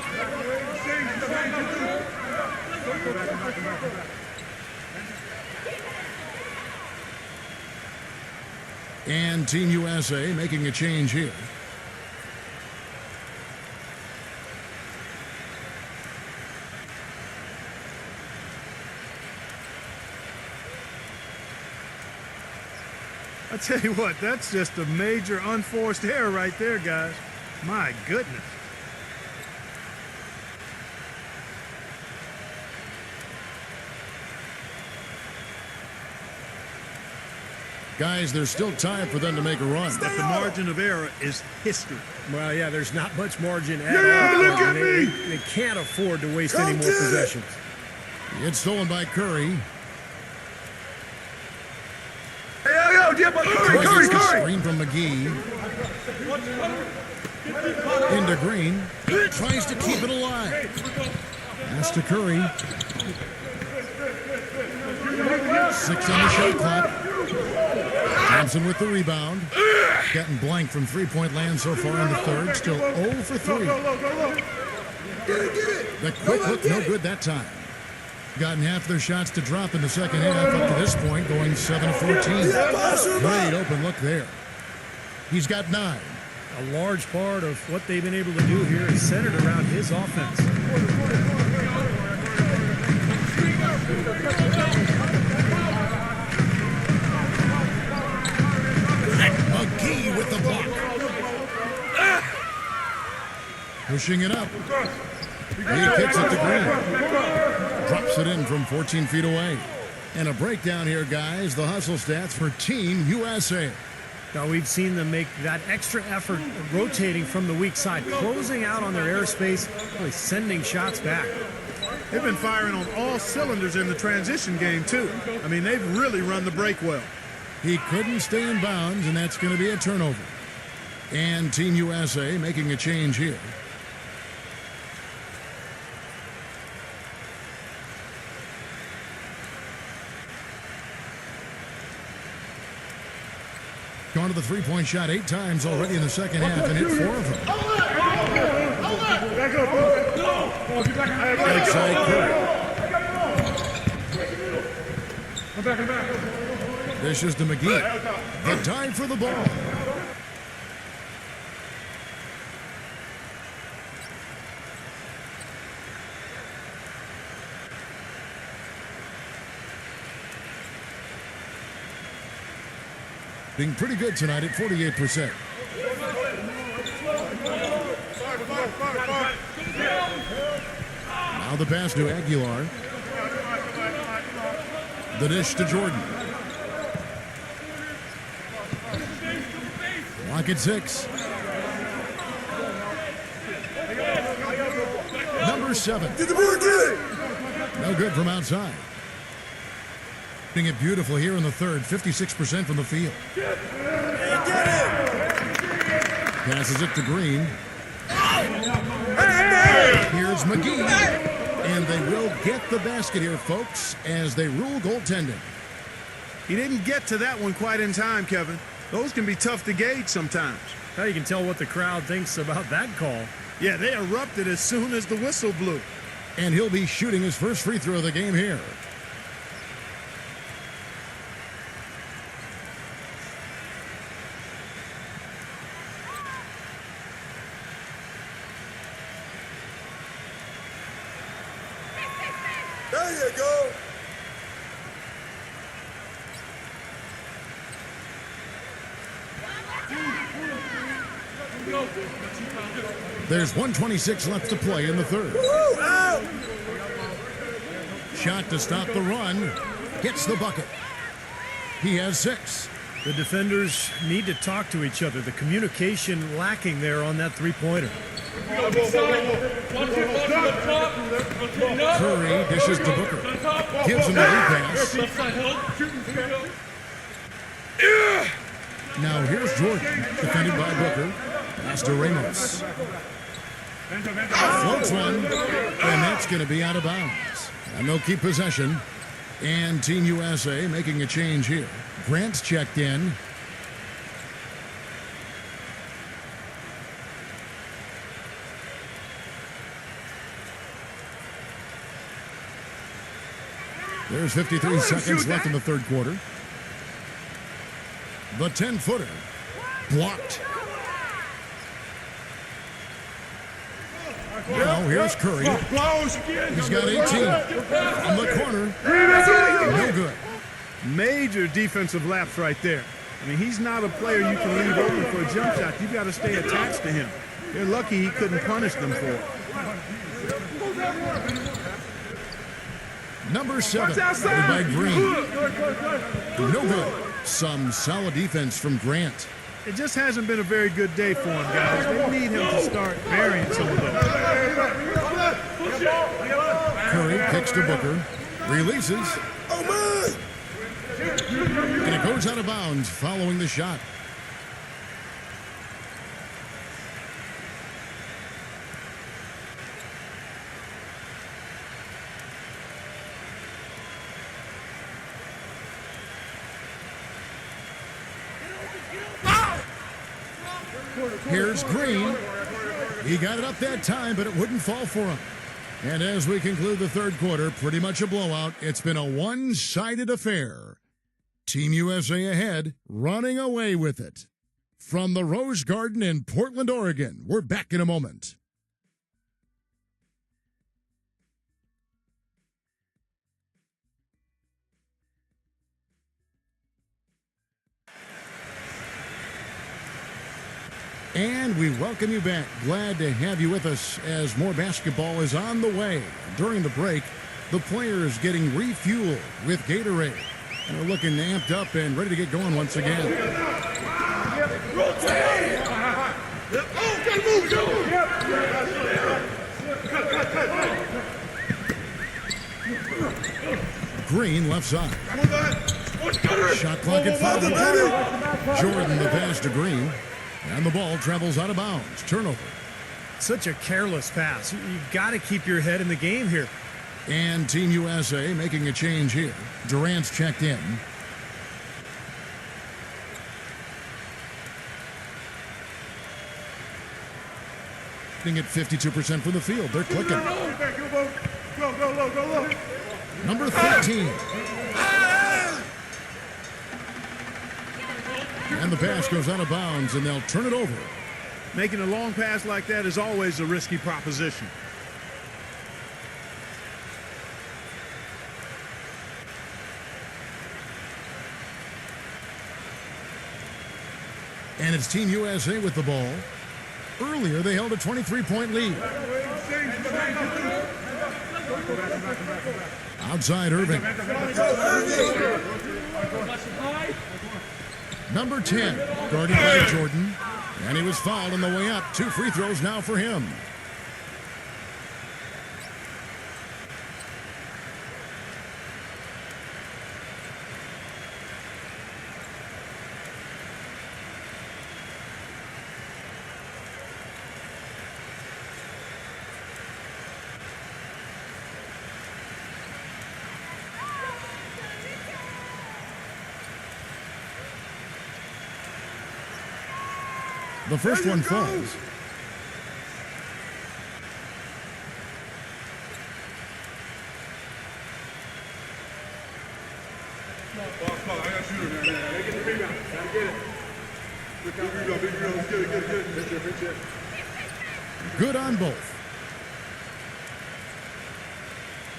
And Team USA making a change here. I tell you what, that's just a major unforced error right there, guys. My goodness. Guys, there's still time for them to make a run. But the margin of error is history. Well, yeah, there's not much margin at all. They can't afford to waste any more possessions. It's stolen by Curry. Curry! Screen from McGee. Into Green. Tries to keep it alive. Pass to Curry. 6 on the shot clock. Thompson with the rebound. Getting blank from three-point land so far in the third. Still 0 for 3. The quick look, no good that time. Gotten half their shots to drop in the second half up to this point, going 7 of 14. Great open look there. He's got 9. A large part of what they've been able to do here is centered around his offense. McGee with the block. Pushing it up. He kicks it to Green. Drops it in from 14 feet away. And a breakdown here, guys. The hustle stats for Team USA. Now, we've seen them make that extra effort rotating from the weak side, closing out on their airspace, really sending shots back. They've been firing on all cylinders in the transition game, too. I mean, they've really run the break well. He couldn't stay in bounds, and that's going to be a turnover. And Team USA making a change here. Gone to the three-point shot 8 times already in the second half, and hit 4 of them. Outside Curry. Dishes to McGee. The dive for the ball. Being pretty good tonight at 48%. Now the pass to Aguilar. The dish to Jordan. Clock at 6. Number 7. No good from outside. Doing it beautiful here in the third. 56% from the field. Passes it to Green. Here's McGee. And they will get the basket here, folks, as they rule goaltending. He didn't get to that one quite in time, Kevin. Those can be tough to gauge sometimes. Now you can tell what the crowd thinks about that call. Yeah, they erupted as soon as the whistle blew. And he'll be shooting his first free throw of the game here. There you go. There's 1:26 left to play in the third. Woo, out. Shot to stop the run. Gets the bucket. He has 6. The defenders need to talk to each other. The communication lacking there on that three-pointer. Curry dishes to Booker. Gives him the lead pass. Now here's Jordan, defended by Booker. Pass to Ramos. Floats one, and that's going to be out of bounds. And they'll keep possession. And Team USA making a change here. Grant's checked in. There's 53 seconds left in the third quarter. The 10-footer blocked. Now here's Curry. He's got 18 on the corner. No good. Major defensive lapse right there. I mean, he's not a player you can leave open for a jump shot. You've got to stay attached to him. They're lucky he couldn't punish them for it. Number 7, by Green. No good. Some solid defense from Grant. It just hasn't been a very good day for him, guys. They need him to start varying some of those. Curry kicks to Booker. Releases. Oh, man! And it goes out of bounds following the shot. Here's Green. He got it up that time, but it wouldn't fall for him. And as we conclude the third quarter, pretty much a blowout. It's been a one-sided affair. Team USA ahead, running away with it. From the Rose Garden in Portland, Oregon, we're back in a moment. And we welcome you back. Glad to have you with us as more basketball is on the way. During the break, the players getting refueled with Gatorade. And are looking amped up and ready to get going once again. Green left side. Shot clock at 5. Jordan the pass to Green. And the ball travels out of bounds. Turnover. Such a careless pass. You got to keep your head in the game here. And Team USA making a change here. Durant's checked in. At 52% from the field. They're clicking. Go. Number 13. And the pass goes out of bounds, and they'll turn it over. Making a long pass like that is always a risky proposition. And it's Team USA with the ball. Earlier, they held a 23-point lead. Outside Irving. Number 10, guarded by Jordan. And he was fouled on the way up. 2 free throws now for him. The first one falls. I got shooter, man. They get the rebound. Gotta get it. Big rebound. Let's get it. Good on both.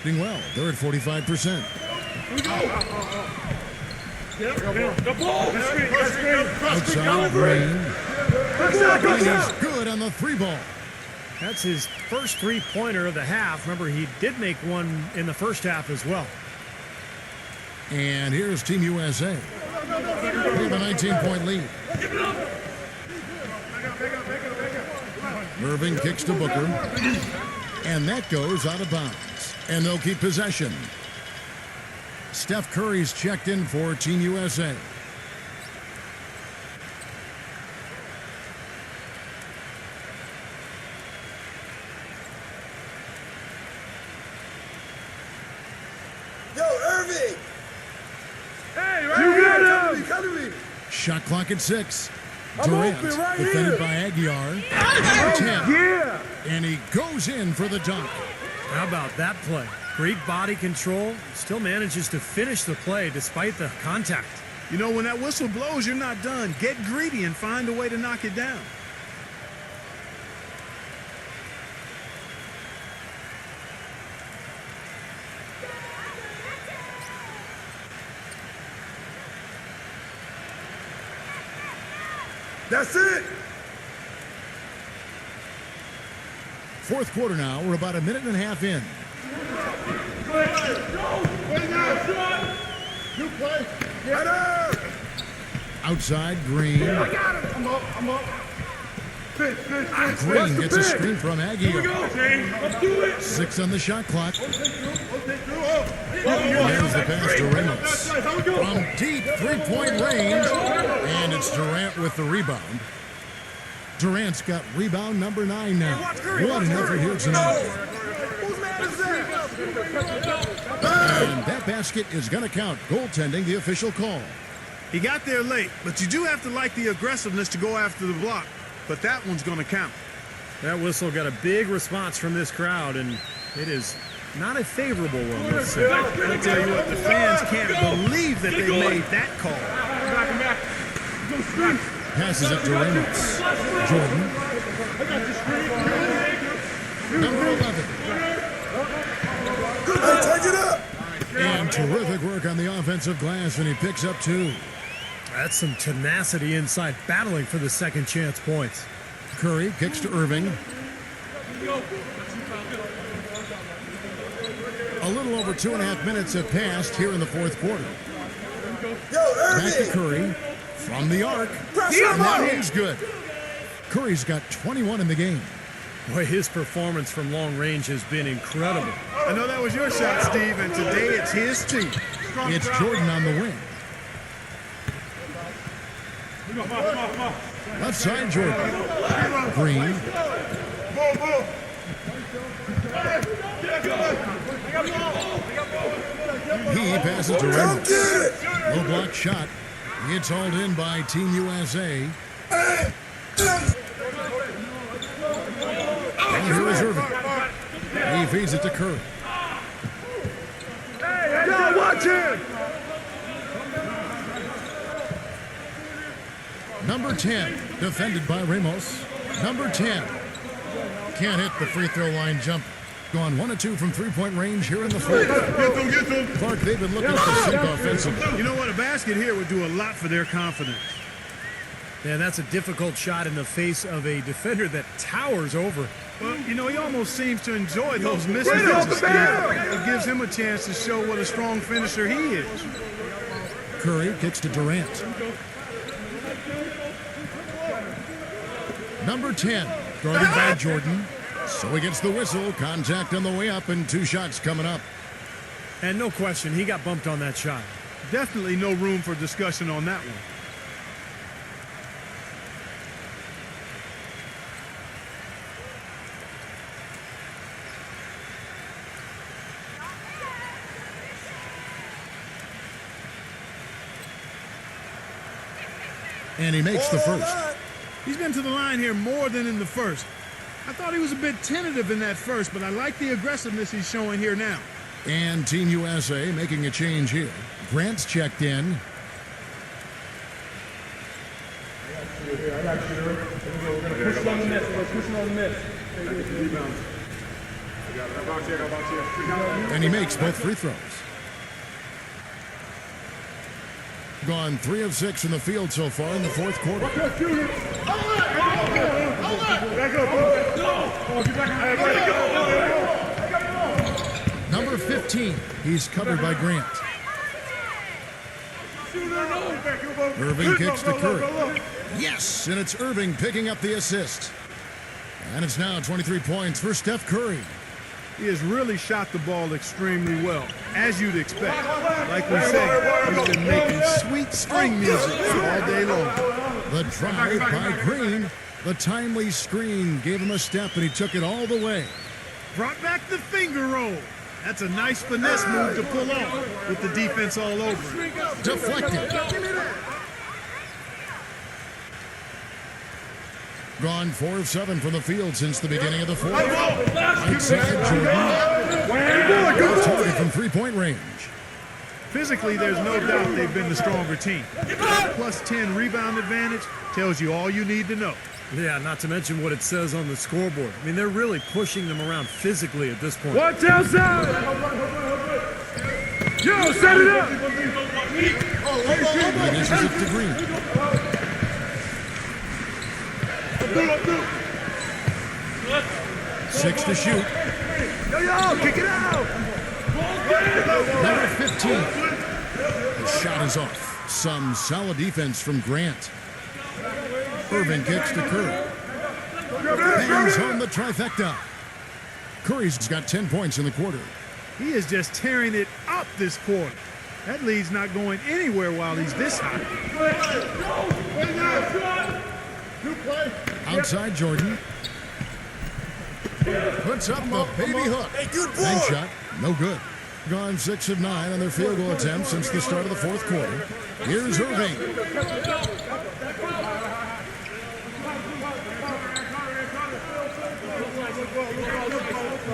Doing well. They're at 45%. The ball. Outside Green. And he's good on the 3-ball. That's his first three-pointer of the half. Remember, he did make one in the first half as well. And here's Team USA with a 19-point lead. Irving kicks to Booker. And that goes out of bounds. And they'll keep possession. Steph Curry's checked in for Team USA. Yo, Irving! Hey, right here. Come to me. Shot clock at 6. I'm Durant open right defended here. by Aguiar. 10. Yeah. And he goes in for the dunk. How about that play? Great body control. Still manages to finish the play despite the contact. You know, when that whistle blows, you're not done. Get greedy and find a way to knock it down. That's it. Fourth quarter now. We're about a minute and a half in. You play. Right there. Outside, Green. I'm up. Green gets a screen from Aguirre. Let's do it. 6 on the shot clock. There's the pass to Ramos. From deep three-point range. And it's Durant with the rebound. Durant's got rebound number 9 now. What an effort here tonight. And that basket is going to count. Goaltending, the official call. He got there late, but you do have to like the aggressiveness to go after the block. But that one's going to count. That whistle got a big response from this crowd, and it is not a favorable one. Let's say. I'll tell you what, the fans can't believe that they made that call. Passes it to Ramos. Jordan. Number 11. Take it up. And terrific work on the offensive glass, and he picks up 2. That's some tenacity inside, battling for the second chance points. Curry kicks to Irving. A little over 2.5 minutes have passed here in the fourth quarter. Yo, Back to Irving. Curry from the arc. Pressure And him that on one's good. Curry's got 21 in the game. Boy, his performance from long range has been incredible. I know that was your shot, Steve, and today it's his too. It's Jordan on the wing. Left side, Jordan. Green. He passes to Ramos. Low block shot. It's hauled in by Team USA. And here is Irving. He feeds it to Curry. Yo, watch it. Number 10, defended by Ramos. Number 10. Can't hit the free throw line jump. Gone 1 of 2 from three-point range here in the fourth. Get them. Clark, they've been looking for sink offensively. You know what? A basket here would do a lot for their confidence. Yeah, that's a difficult shot in the face of a defender that towers over. Well, you know, he almost seems to enjoy those misses, Steve. It gives him a chance to show what a strong finisher he is. Curry kicks to Durant. Number 10, guarded by Jordan. So he gets the whistle. Contact on the way up and 2 shots coming up. And no question, he got bumped on that shot. Definitely no room for discussion on that one. And he makes the first. He's been to the line here more than in the first. I thought he was a bit tentative in that first, but I like the aggressiveness he's showing here now. And Team USA making a change here. Grant's checked in. I got you. We're going to push it on the net. We're pushing on the net. And he makes both free throws. Gone 3 of 6 in the field so far in the fourth quarter. Number 15, he's covered by Grant. Irving kicks to Curry. Yes, and it's Irving picking up the assist. And it's now 23 points for Steph Curry. He has really shot the ball extremely well, as you'd expect. Like we said, he's been making sweet string music all day long. The drive by Green. The timely screen gave him a step, and he took it all the way. Brought back the finger roll. That's a nice finesse move to pull off with the defense all over. Deflected. Gone 4 of 7 from the field since the beginning of the fourth. Right side, Jordan. Target from three-point range. Physically, there's no doubt they've been the stronger team. Plus 10 rebound advantage tells you all you need to know. Yeah, not to mention what it says on the scoreboard. I mean, they're really pushing them around physically at this point. Watch outside. Yo, set it up. He dishes it to Green. 6 to shoot. Yo, kick it out. Number 15. The shot is off. Some solid defense from Grant. Irving kicks to Curry. Bangs home the trifecta. Curry's got 10 points in the quarter. He is just tearing it up this quarter. That lead's not going anywhere while he's this high. Outside Jordan. Puts up the baby hook. Bank shot, no good. Gone 6 of 9 on their field goal attempts since the start of the fourth quarter. Here's Irving.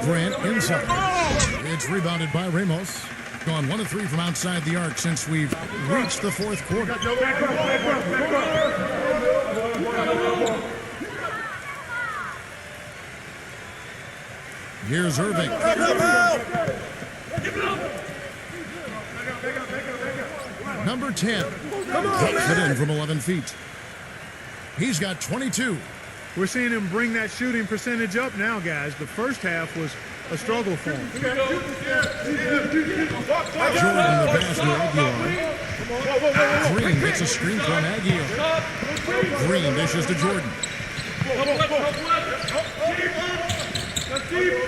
Grant inside. It's rebounded by Ramos. Gone 1 of 3 from outside the arc since we've reached the fourth quarter. Here's Irving. Number 10. Hooks it in from 11 feet. He's got 22. We're seeing him bring that shooting percentage up now, guys. The first half was a struggle for him. Jordan the pass to Aguilar. Green gets a screen from Aguilar. Green dishes to Jordan.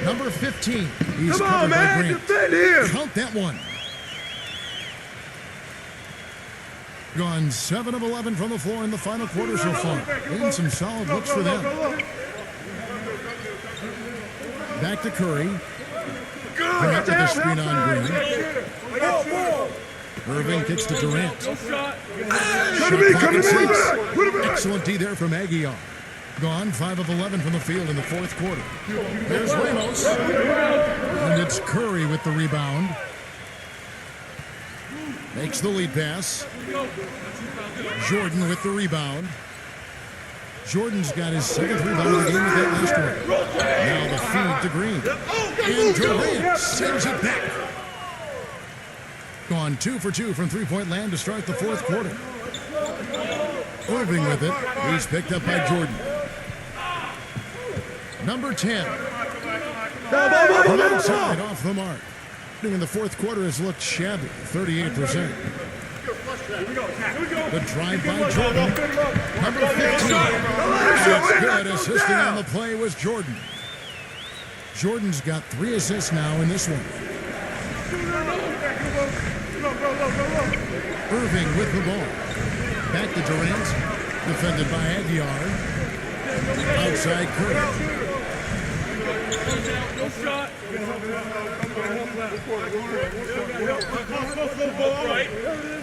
Number 15. He's covered by Grant. Count that one. Gone 7 of 11 from the floor in the final quarter so far. Getting some solid looks for them. Back to Curry. Grant with the screen on Green. Irving kicks to Durant. Excellent D there from Aguilar. Gone 5 of 11 from the field in the fourth quarter. There's Ramos. And it's Curry with the rebound. Makes the lead pass. Jordan with the rebound. Jordan's got his second rebound of the game with that last one. Now the feed to Green. And Durant sends it back. Gone 2 for 2 from three-point land to start the fourth quarter. Irving with it. He's picked up by Jordan. Number 10. From outside off the mark. In the fourth quarter has looked shabby, 38%. The drive by Jordan. Number 15. That's good. Assisting on the play was Jordan. Jordan's got 3 assists now in this one. Irving with the ball. Back to Durant. Defended by Aguilar. Outside Curry.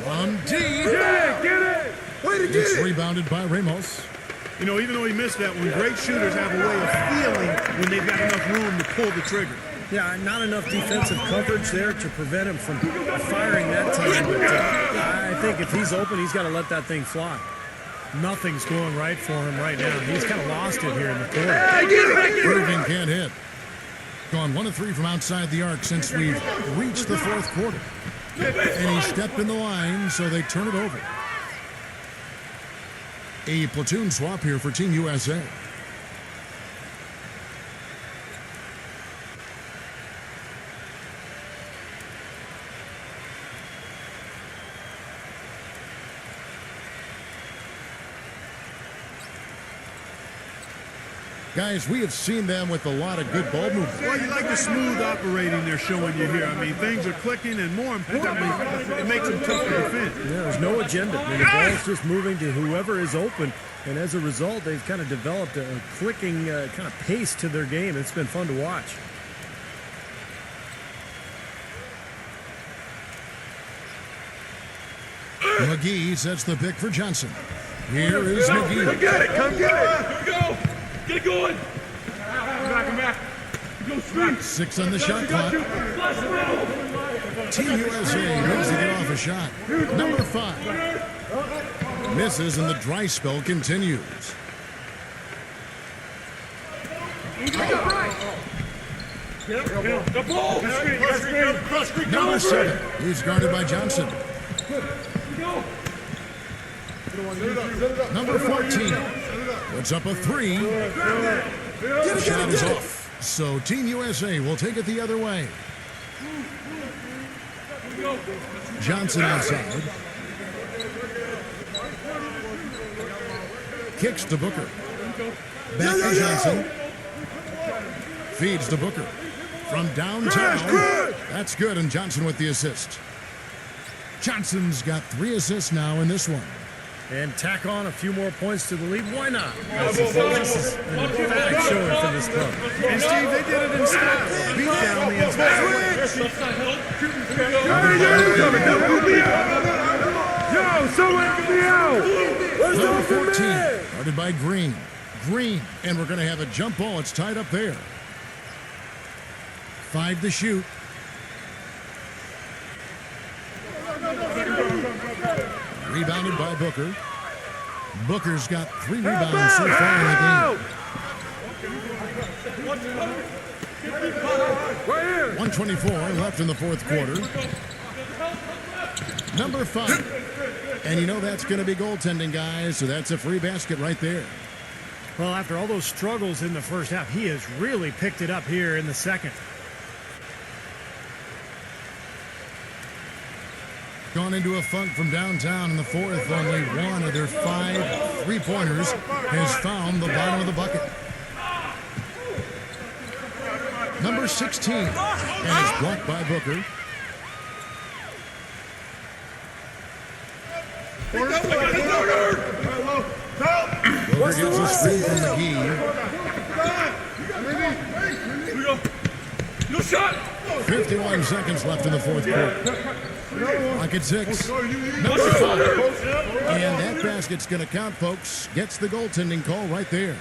On D. Yeah, get it! Way to get It's it! rebounded by Ramos. You know, even though he missed that one, great shooters have a way of feeling when they've got enough room to pull the trigger. Yeah, not enough defensive coverage there to prevent him from firing that time. But I think if he's open, he's got to let that thing fly. Nothing's going right for him right now. He's kind of lost it here in the quarter. Irving can't hit. Gone 1 of 3 from outside the arc since we've reached the fourth quarter. And he stepped in the line, so they turn it over. A platoon swap here for Team USA. Guys, we have seen them with a lot of good ball movement. Well, you like the smooth operating they're showing you here. I mean, things are clicking, and more importantly, it makes them tough to defend. Yeah, there's no agenda. I mean, the ball's just moving to whoever is open, and as a result, they've kind of developed a clicking kind of pace to their game. It's been fun to watch. McGee sets the pick for Johnson. Here is McGee. Come get it! Come get it! Here we go. Get it going. Come back. Go straight. 6 on the shot clock. Team USA needs to get off a shot. Number 5. Misses and the dry spell continues. The ball. Number 7. He's guarded by Johnson. Number 14. Puts up a 3. The shot is off. So Team USA will take it the other way. Johnson outside. Kicks to Booker. Back to Johnson. Feeds to Booker. From downtown. That's good, and Johnson with the assist. Johnson's got 3 assists now in this one. And tack on a few more points to the lead. Why not? This is an emphatic showing for this club. And Steve, they did it in style. Beat down the entire way. Yo, someone help me out! Number 14, guarded by Green. Green, and we're going to have a jump ball. It's tied up there. 5 to shoot. Rebounded by Booker. Booker's got 3 rebounds so far in the game. 124 left in the fourth quarter. Number 5. And you know that's going to be goaltending, guys, so that's a free basket right there. Well, after all those struggles in the first half, he has really picked it up here in the second. Gone into a funk from downtown in the fourth. Only one of their 5 three-pointers has found the bottom of the bucket. Number 16, and is blocked by Booker. Booker gets a screen from McGee. No shot! 51 seconds left in the fourth quarter. Clock at 6. Number 5. And that basket's going to count, folks. Gets the goaltending call right there.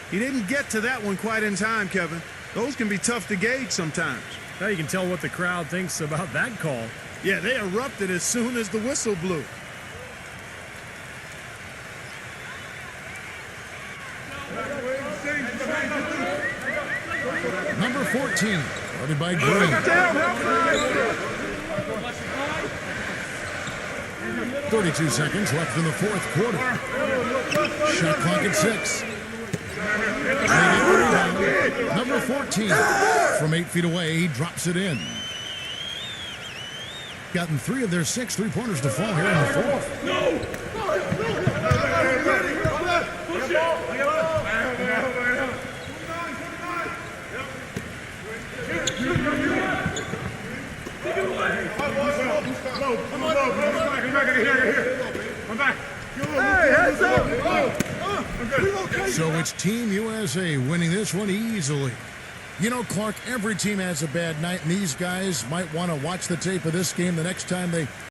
He didn't get to that one quite in time, Kevin. Those can be tough to gauge sometimes. Now you can tell what the crowd thinks about that call. Yeah, they erupted as soon as the whistle blew. Number 14, guarded by Green. 32 seconds left in the fourth quarter. Shot clock at 6. Number 14, from 8 feet away, he drops it in. Gotten 3 of their 6 three-pointers to fall here in the fourth. So it's Team USA winning this one easily. You know, Clark, every team has a bad night, and these guys might want to watch the tape of this game the next time they